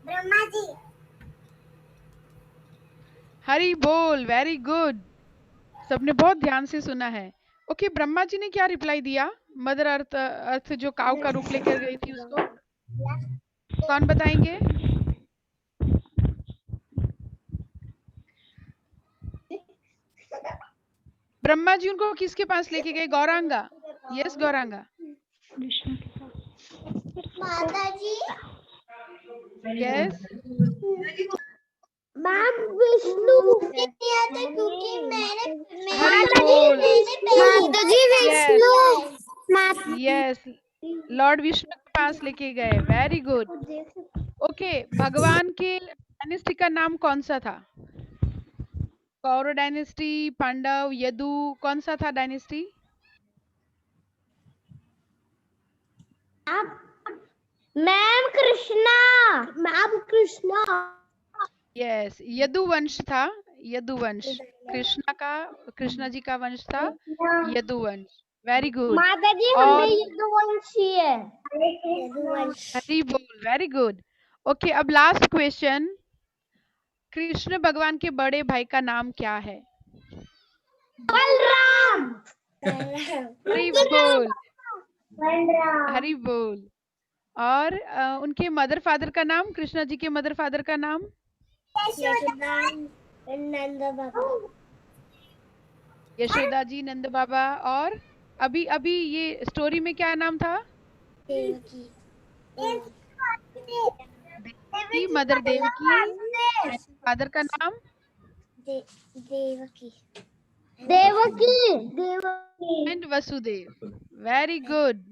ब्रह्मा जी. हरी बोल, वेरी गुड. सबने बहुत ध्यान से सुना है. ओके, ब्रह्मा जी ने क्या रिप्लाई दिया? मदर अर्थ अर्थ जो काऊ का रूप लेकर गई थी उसको कौन बताएंगे? ब्रह्मा जी उनको किसके पास लेके गए? गौरांगा। यस गौरांगा। माता जी यस मैम विष्णु नहीं आते क्योंकि हरि बोल। माता जी विष्णु यस लॉर्ड विष्णु के पास लेके गए। Very good. ओके, भगवान के डायनेस्टी का नाम कौन सा था? कौरव डायनेस्टी, पांडव, यदु, कौन सा था dynasty? Ma'am Krishna ma'am Krishna yes Yadu वंश था। यदु वंश कृष्णा जी का वंश था यदु वंश। Very good. माता जी और यदुवंशी है यदुवंश हरि बोल। Very good. ओके, अब लास्ट क्वेश्चन। कृष्ण भगवान के बड़े भाई का नाम क्या है? बलराम हरि बोल। हरि बोल। और उनके मदर फादर का नाम? कृष्णा जी के मदर फादर का नाम? यशोदा जी, नंद बाबा। और अभी अभी ये स्टोरी में क्या नाम था? देवकी, मदर देवकी। फादर का नाम? Devaki and Vasudev. Very good.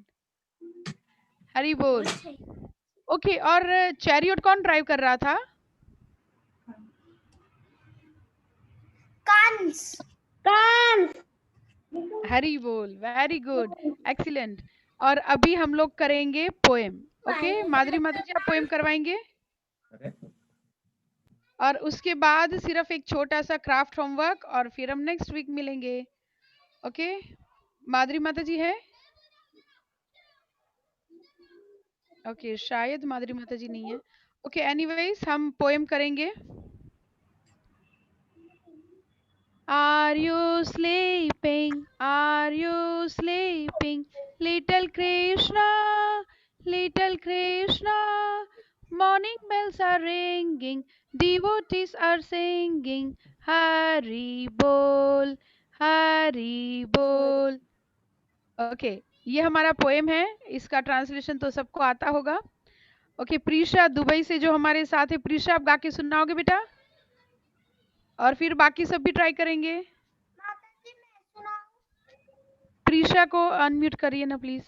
Hari बोल। ओके, और चैरियट कौन ड्राइव कर रहा था? कंस हरि बोल। Very good, excellent. और अभी हम लोग करेंगे पोएम। ओके, माधुरी माता जी आप पोएम करवाएंगे और उसके बाद सिर्फ एक छोटा सा क्राफ्ट होमवर्क और फिर हम नेक्स्ट वीक मिलेंगे। ओके, माधुरी माता जी है? ओके, शायद माधुरी माता जी नहीं है। ओके, एनीवेज हम पोएम करेंगे। Are you sleeping? Are you sleeping? Little Krishna, little Krishna. Morning bells are ringing, devotees are singing. Hari bol, Hari bol. Okay, ये हमारा पोएम है। इसका ट्रांसलेशन तो सबको आता होगा। ओके, प्रीशा दुबई से जो हमारे साथ है, प्रीशा आप गा के सुनाओगे बेटा? और फिर बाकी सब भी ट्राई करेंगे। प्रीशा को अनम्यूट करिए ना प्लीज।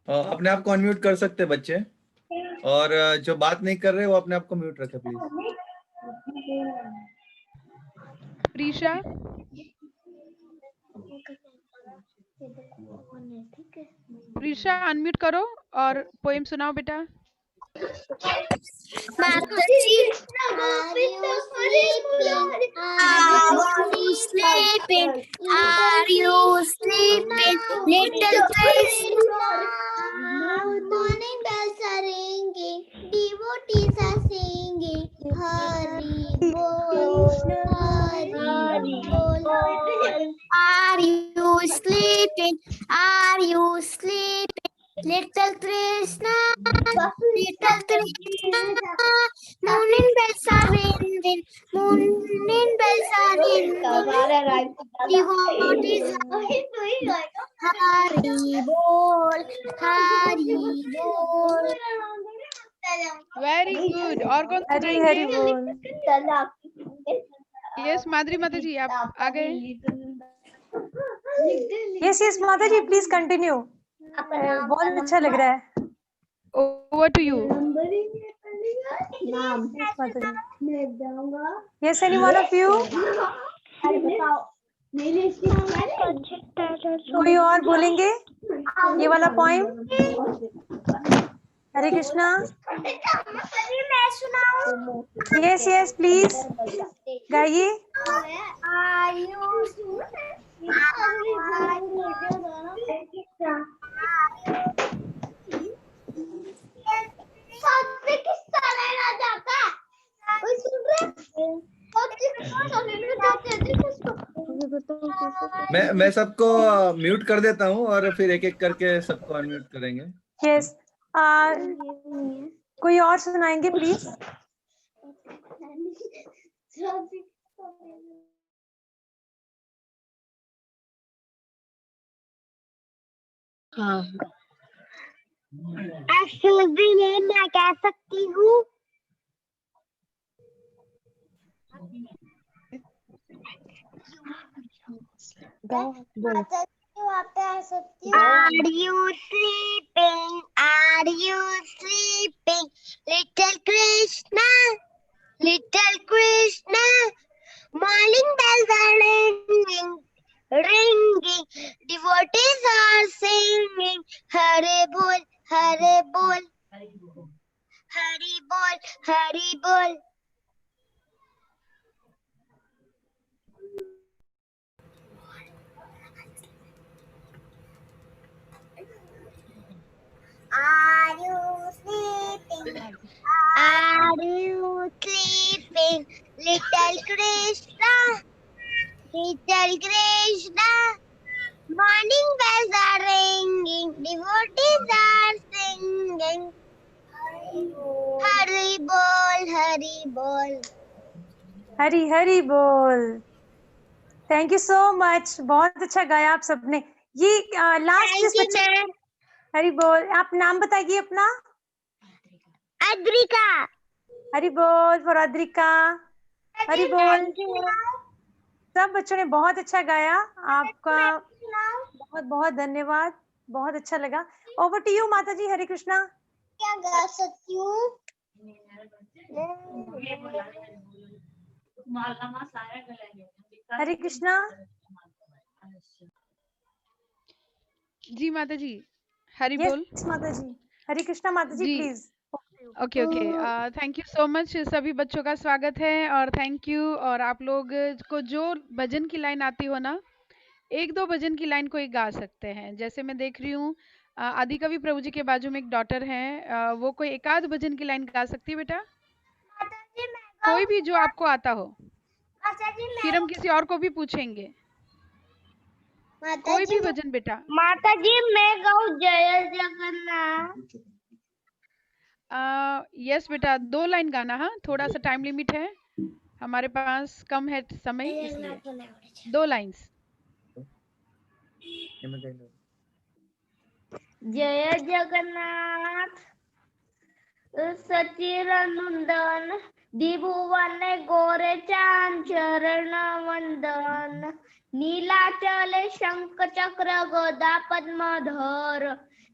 अपने आप को अनम्यूट कर सकते बच्चे, और जो बात नहीं कर रहे वो अपने आप को म्यूट रखे प्लीज। प्रीशा प्रीशा अनम्यूट करो और पोएम सुनाओ बेटा। Are you sleeping? Little Krishna. Morning bells are ringing, devotees are singing. Hari bol, Hari bol. Are you sleeping? Are you sleeping? Little Krishna, little Krishna. Morning bells are ringing, morning bells are ringing. Devotees are Hari bol, Hari bol. Very good. और कौन हरी हरी बोल। Yes माधुरी माता जी आप आ गए। Yes yes माता जी please continue, बहुत अच्छा लग रहा है। Over to you. Yes any one of you, कोई और बोलेंगे ये वाला poem? Hare Krishna. Yes yes please गाइए। किस्सा लेना जाता है कोई सुन रहे? मैं सबको म्यूट कर देता हूँ और फिर एक एक करके सबको अनम्यूट करेंगे। यस, कोई और सुनाएंगे प्लीज? एक्चुअली मैं कह सकती हूँ। Are you sleeping? Are you sleeping? Little Krishna, little Krishna. Morning bells are ringing, ringing. Devotees are singing. Hare bol, hare bol. Hari bol, hari bol. Are you sleeping? Are you sleeping? Little Krishna, little Krishna. Morning bells are ringing, devotees are singing. Hari bol, hari bol. Hari Hari बोल। Thank you so much, बहुत अच्छा गाया आप सबने। ये last जिस बच्चे, हरी बोल। आप नाम बताइए अपना। अद्रिका। हरी बोल फॉर अद्रिका। हरी बोल। सब बच्चों ने बहुत अच्छा गाया, आपका बहुत बहुत धन्यवाद, बहुत अच्छा लगा। ओवर टू यू माता जी। हरे कृष्णा। क्या गा सकती हूँ? हरे कृष्णा। जी माता जी, हरि बोल। यस माता जी। हरे कृष्णा माता जी, जी, please. Okay okay. Thank you so much, सभी बच्चों का स्वागत है और थैंक यू। और आप लोग को जो भजन की लाइन आती हो ना, एक दो भजन की लाइन कोई गा सकते हैं। जैसे मैं देख रही हूँ आदि कवि प्रभु जी के बाजू में एक डॉटर है, वो कोई एक आध भजन की लाइन गा सकती है बेटा? कोई भी जो आपको आता हो, फिर हम किसी और को भी पूछेंगे। कोई भी भजन बेटा। माता जी मैं गाऊं जय जगन्नाथ। यस बेटा, 2 लाइन गाना। हाँ, थोड़ा सा टाइम लिमिट है, हमारे पास कम है समय, इसलिए 2 लाइन्स। जय जगन्नाथ सचिरनंदन दिभुवन गोरे चांद चरण वंदन नीलाचल शंख चक्र गदा पद्मधर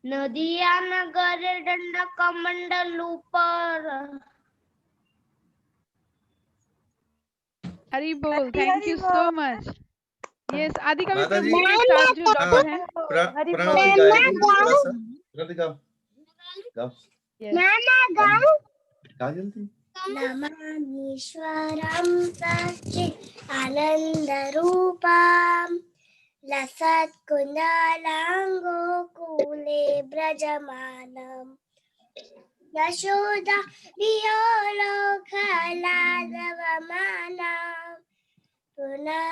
नदिया नगर दंड कमंडल ऊपर। हरी बोल, thank you so much. Yes, आदि कवि माता प्रभु जी, जी के साथ जो डॉक्टर हैं। प्रणव जी गाएंगे थोड़ा सा। प्रणव गाओ गाओ। गाऊं गा जल्दी। नमामीश्वरं सच्चित् आनन्दरूपम् लसत्कुण्डलाङ्गोकुले व्रजमानम् यशोदा वियोलोकलालवमानम् पुनः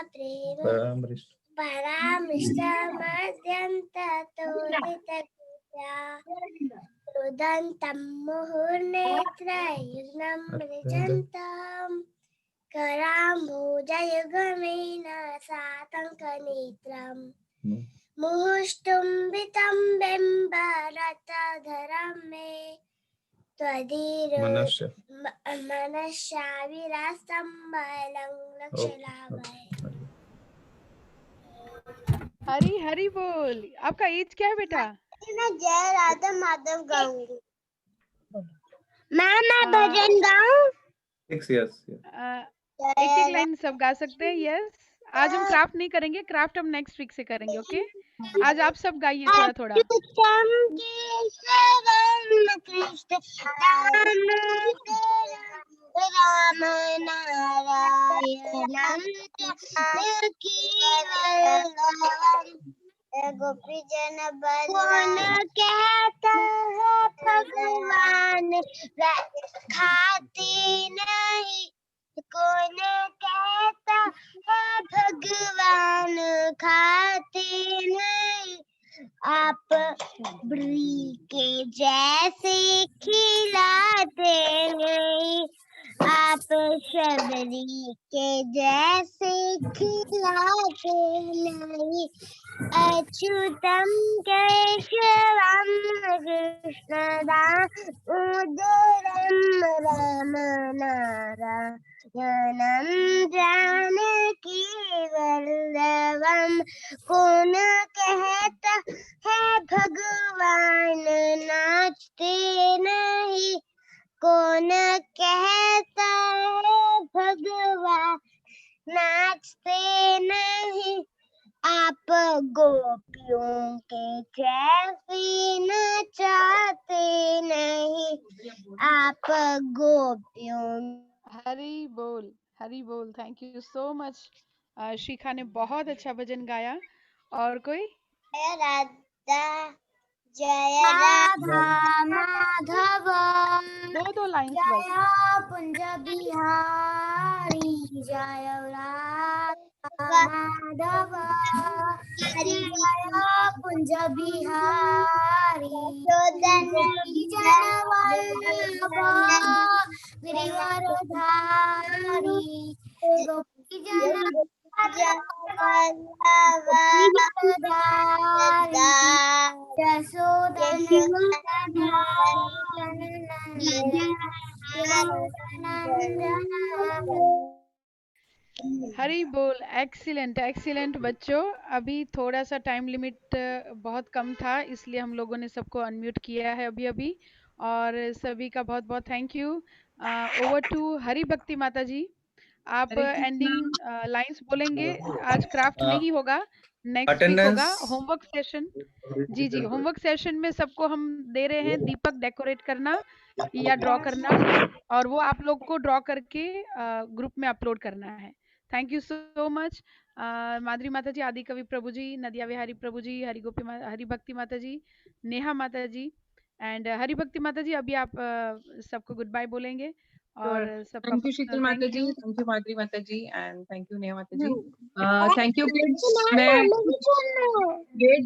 परामृष्टमद्यन्ततोदितकृत्या रुदन्तं मुहुर्नेत्रयुग्नं मृजन्तम् कराम्भोजयुगमेन सातङ्कनेत्रम् मुहुष्टुम्बितं बिम्बरतधरं मे त्वदीरो मनश्याविरास्तं बलं लक्षलाभय। हरी हरी बोल। आपका एज क्या है बेटा? मैं जय राधा माधव गाऊंगी। मैं भजन गाऊं? यस एक एक लाइन सब गा सकते हैं। यस, आज हम क्राफ्ट नहीं करेंगे, क्राफ्ट हम नेक्स्ट वीक से करेंगे। ओके, आज आप सब गाइए थोड़ा थोड़ा। राम नारायण गोपी जन कौन कहता है भगवान खाती नहीं, कौन कहता है भगवान खाते नहीं, आप बड़ी के जैसे खिलाते नहीं, आप शबरी के जैसे खिलाते नहीं, अच्युतम केशवम कृष्णदामोदरम रमनारायणं जानकी वल्लभम। कौन कहता है भगवान नाचते नहीं, कौन कहता है भगवान नाचते नहीं, आप गोपियों के जैसे नचाते नहीं, आप गोपियों। हरी बोल। Thank you so much. Shikha ने बहुत अच्छा भजन गाया। और कोई? जय राधा जय राधा माधव, दो लाइंस बस। जय कुंज बिहारी, जय राधा माधव, जय कुंज बिहारी, गोपी जन वल्लभ गिरिवरधारी, गोपी जन हरी बोल। एक्सीलेंट बच्चों। अभी थोड़ा सा टाइम लिमिट बहुत कम था, इसलिए हम लोगों ने सबको अनम्यूट किया है अभी और सभी का बहुत बहुत thank you. Over to Hari Bhakti माता जी, आप हरे कृष्णा। एंडिंग लाइंस बोलेंगे। आज क्राफ्ट नहीं होगा, नेक्स्ट वीक होगा होमवर्क सेशन। जी, होमवर्क सेशन में सबको हम दे रहे हैं दीपक डेकोरेट करना या ड्रॉ करना, और वो आप लोग को ड्रॉ करके ग्रुप में अपलोड करना है। Thank you so much. Madhuri माता जी, आदि कवि प्रभु जी, नदिया विहारी प्रभु जी, हरि भक्ति माता जी, नेहा माता जी एंड हरि भक्ति माता जी। अभी आप सबको गुड बाय बोलेंगे और सबका थैंक यू शीतल माता थैंक जी, यू। थैंक यू माधुरी माता जी एंड थैंक यू नेहा माता जी। Thank you kids.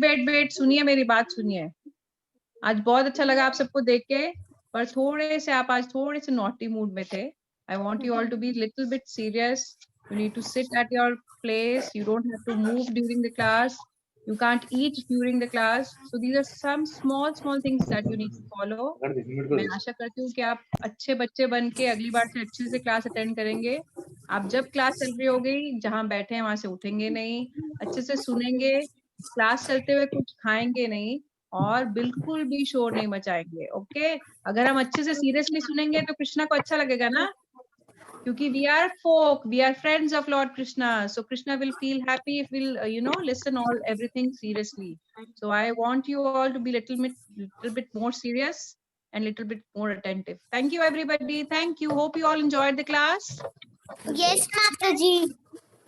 मैं वेट सुनिए, मेरी बात सुनिए। आज बहुत अच्छा लगा आप सबको देख के, पर थोड़े से आप आज थोड़े से नॉटी मूड में थे। I want you all to be little bit serious. You need to sit at your place. You don't have to move during the class. You can't eat during the class. So these are some small things that you need to follow. मैं आशा करती हूँ कि आप अच्छे बच्चे बन के अगली बार से अच्छे से क्लास अटेंड करेंगे। आप जब क्लास चल रही होगी, जहाँ बैठे हैं वहां से उठेंगे नहीं, अच्छे से सुनेंगे, क्लास चलते हुए कुछ खाएंगे नहीं और बिल्कुल भी शोर नहीं मचाएंगे। ओके? अगर हम अच्छे से सीरियसली सुनेंगे तो कृष्णा को अच्छा लगेगा ना, क्योंकि we are folk, we are friends of Lord Krishna, so Krishna will feel happy if we'll listen everything seriously. So I want you all to be little bit more serious and little bit more attentive. Thank you everybody. Thank you. Hope you all enjoyed the class. Yes माता जी।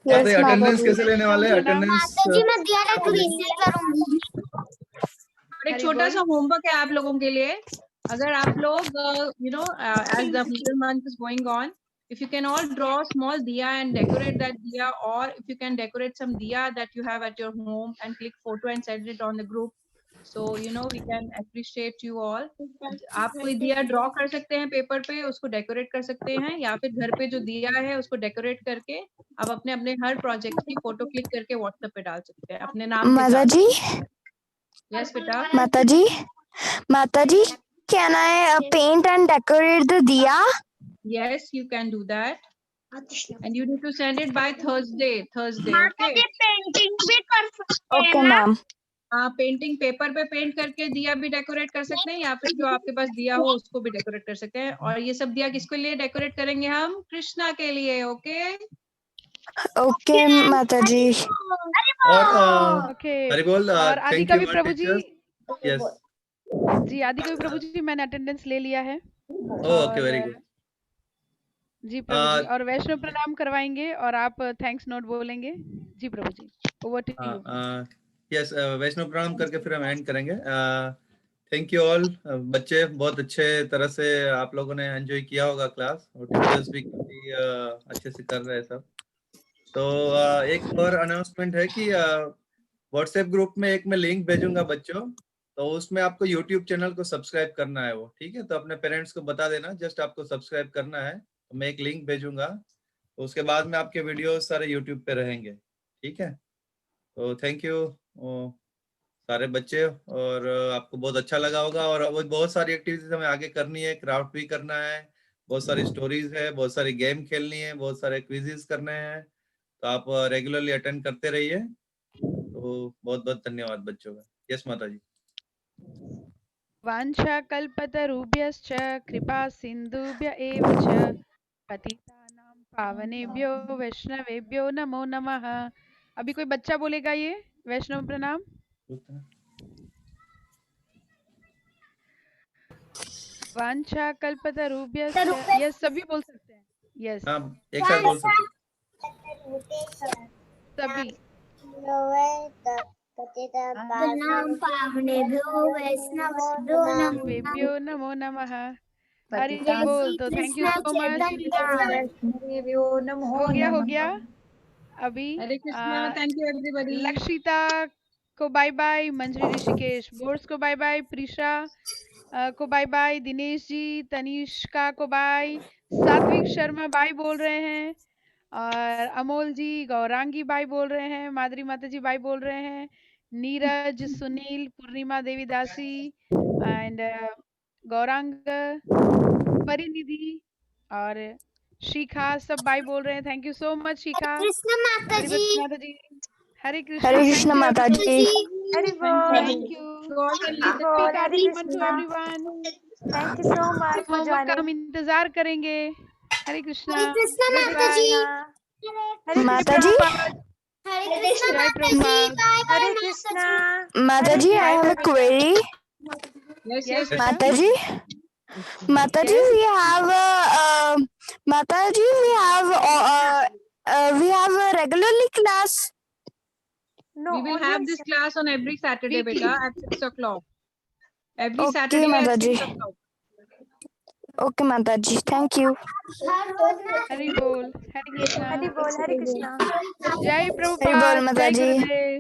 Yes माता attendance जी। कैसे लेने वाले? Attendance माता जी मैं दिया करूंगी। और एक छोटा सा होमवर्क है आप लोगों के लिए। अगर आप लोग as the middle month is going on, if you can all draw a small diya and decorate that diya, or if you can decorate some diya that you have at your home and click photo and send it on the group, so we can appreciate you all. आप कोई दिया draw कर सकते हैं paper पे, उसको decorate कर सकते हैं, या फिर घर पे जो दिया है उसको डेकोरेट करके आप अपने अपने हर प्रोजेक्ट की फोटो क्लिक करके व्हाट्सएप पे डाल सकते हैं अपने नाम के माता साथ। जी, यस बेटा। माता जी, can I paint and decorate the diya? Yes, you can do that. And you need to send it by Thursday. माता Okay? जी पेंटिंग भी कर सकते हैं Okay, ना? ma'am. हाँ, पेंटिंग पेपर पे पेंट करके दिया भी डेकोरेट कर सकते हैं, या फिर जो आपके पास दिया हो उसको भी डेकोरेट कर सकते हैं। और ये सब दिया किसके लिए डेकोरेट करेंगे? हम कृष्णा के लिए। ओके? Okay, माता जी। और ओके। हरि बोल। और आदि थैंक यू कवि प्रभु जी। यस। जी, आदि कवि प्रभु जी, मैंने अटेंडेंस ले लिया है। Okay, very good. जी प्रभु जी, और वैष्णव प्रणाम करवाएंगे और आप थैंक्स नोट बोलेंगे। जी प्रभु जी, ओवर टू यू। यस, वैष्णव प्रणाम करके फिर हम एंड करेंगे। Thank you all. बच्चे बहुत अच्छे तरह से आप लोगों ने एंजॉय किया होगा क्लास, और टीचर्स भी काफी अच्छे से कर रहे हैं सब। तो एक और अनाउंसमेंट है कि व्हाट्सएप ग्रुप में एक मैं लिंक भेजूंगा बच्चों, तो उसमें आपको यूट्यूब चैनल को सब्सक्राइब करना है वो, ठीक है? तो अपने पेरेंट्स को बता देना, जस्ट आपको सब्सक्राइब करना है। तो मैं एक लिंक भेजूंगा, तो उसके बाद में आपके वीडियो सारे यूट्यूब पे रहेंगे, ठीक है? तो थैंक यू सारे बच्चे, और आपको बहुत अच्छा लगा होगा। और वो बहुत सारी एक्टिविटीज हमें आगे करनी है, क्राफ्ट भी करना है, बहुत सारी स्टोरीज है, बहुत सारी गेम खेलनी है, बहुत सारे क्विजेस करने हैं। तो आप रेगुलरली अटेंड करते रहिए। तो बहुत बहुत धन्यवाद बच्चों का। यस माता जी। वाञ्छाकल्पतरुभ्यश्च कृपा सिन्धुभ्य एव च पतितानां पावनेभ्यो वैष्णवेभ्यो नमो नमः। अभी कोई बच्चा बोलेगा ये वैष्णव प्रणाम? वाञ्छाकल्पतरुभ्यश्च, यस सभी बोल सकते हैं। यस हाँ, एक साथ बोल सकते हैं। सभी। पावनेभ्यो वैष्णवेभ्यो वेभ्यो नमो नमः। हरि बोल। तो थैंक यू सो मच। हो गया अभी। Hare Krishna. Thank you everybody. Lakshita को बाय बाय, मंजरी ऋषिकेश बोर्ड्स को बाय बाय, प्रीशा को बाय बाय, दिनेश जी, तनिष्का को बाय, सात्विक शर्मा बाय बोल रहे हैं, और अमोल जी, गौरांगी बाय बोल रहे हैं, माधुरी माता जी बाय बोल रहे हैं, नीरज, सुनील, पूर्णिमा देवी दासी एंड गौरांग, परिनिधि और शिखा सब बाय बोल रहे हैं। Thank you so much Shikha. Krishna माता हरिवंश जी। माता जी, हरे कृष्णा। हरे थैंक कृष्ण यू माता जी। हरि बोल, thank you. God can lead the बोल, happy Hare Kartik month to Krishna. Everyone. Thank you so much for homework का हम जॉइनिंग। इंतजार करेंगे। हरे कृष्णा। हरे कृष्ण गुड माता जी। बाय। हरे माता कृष्णा। जी, हरे कृष्ण जय माता जी। प्रभुपाद। बाय बाय हरे माता कृष्णा। जी। माता हरे जी, I bye have a Prabhupada. query. Yes, yes yes. बेटा। माता जी, माता जी, Yes. we have माता जी, we have a regularly class. No, We will only have this class on every Saturday, Weekly. beta, at 6 o'clock. Every Okay, Saturday at Mataji. 6 o'clock. Okay, माता जी, thank you. Hari बोल। हरे कृष्णा। हरि बोल, हरे कृष्णा। जय हरि बोल प्रभुपाद। माता जय जी। गुरुदेव।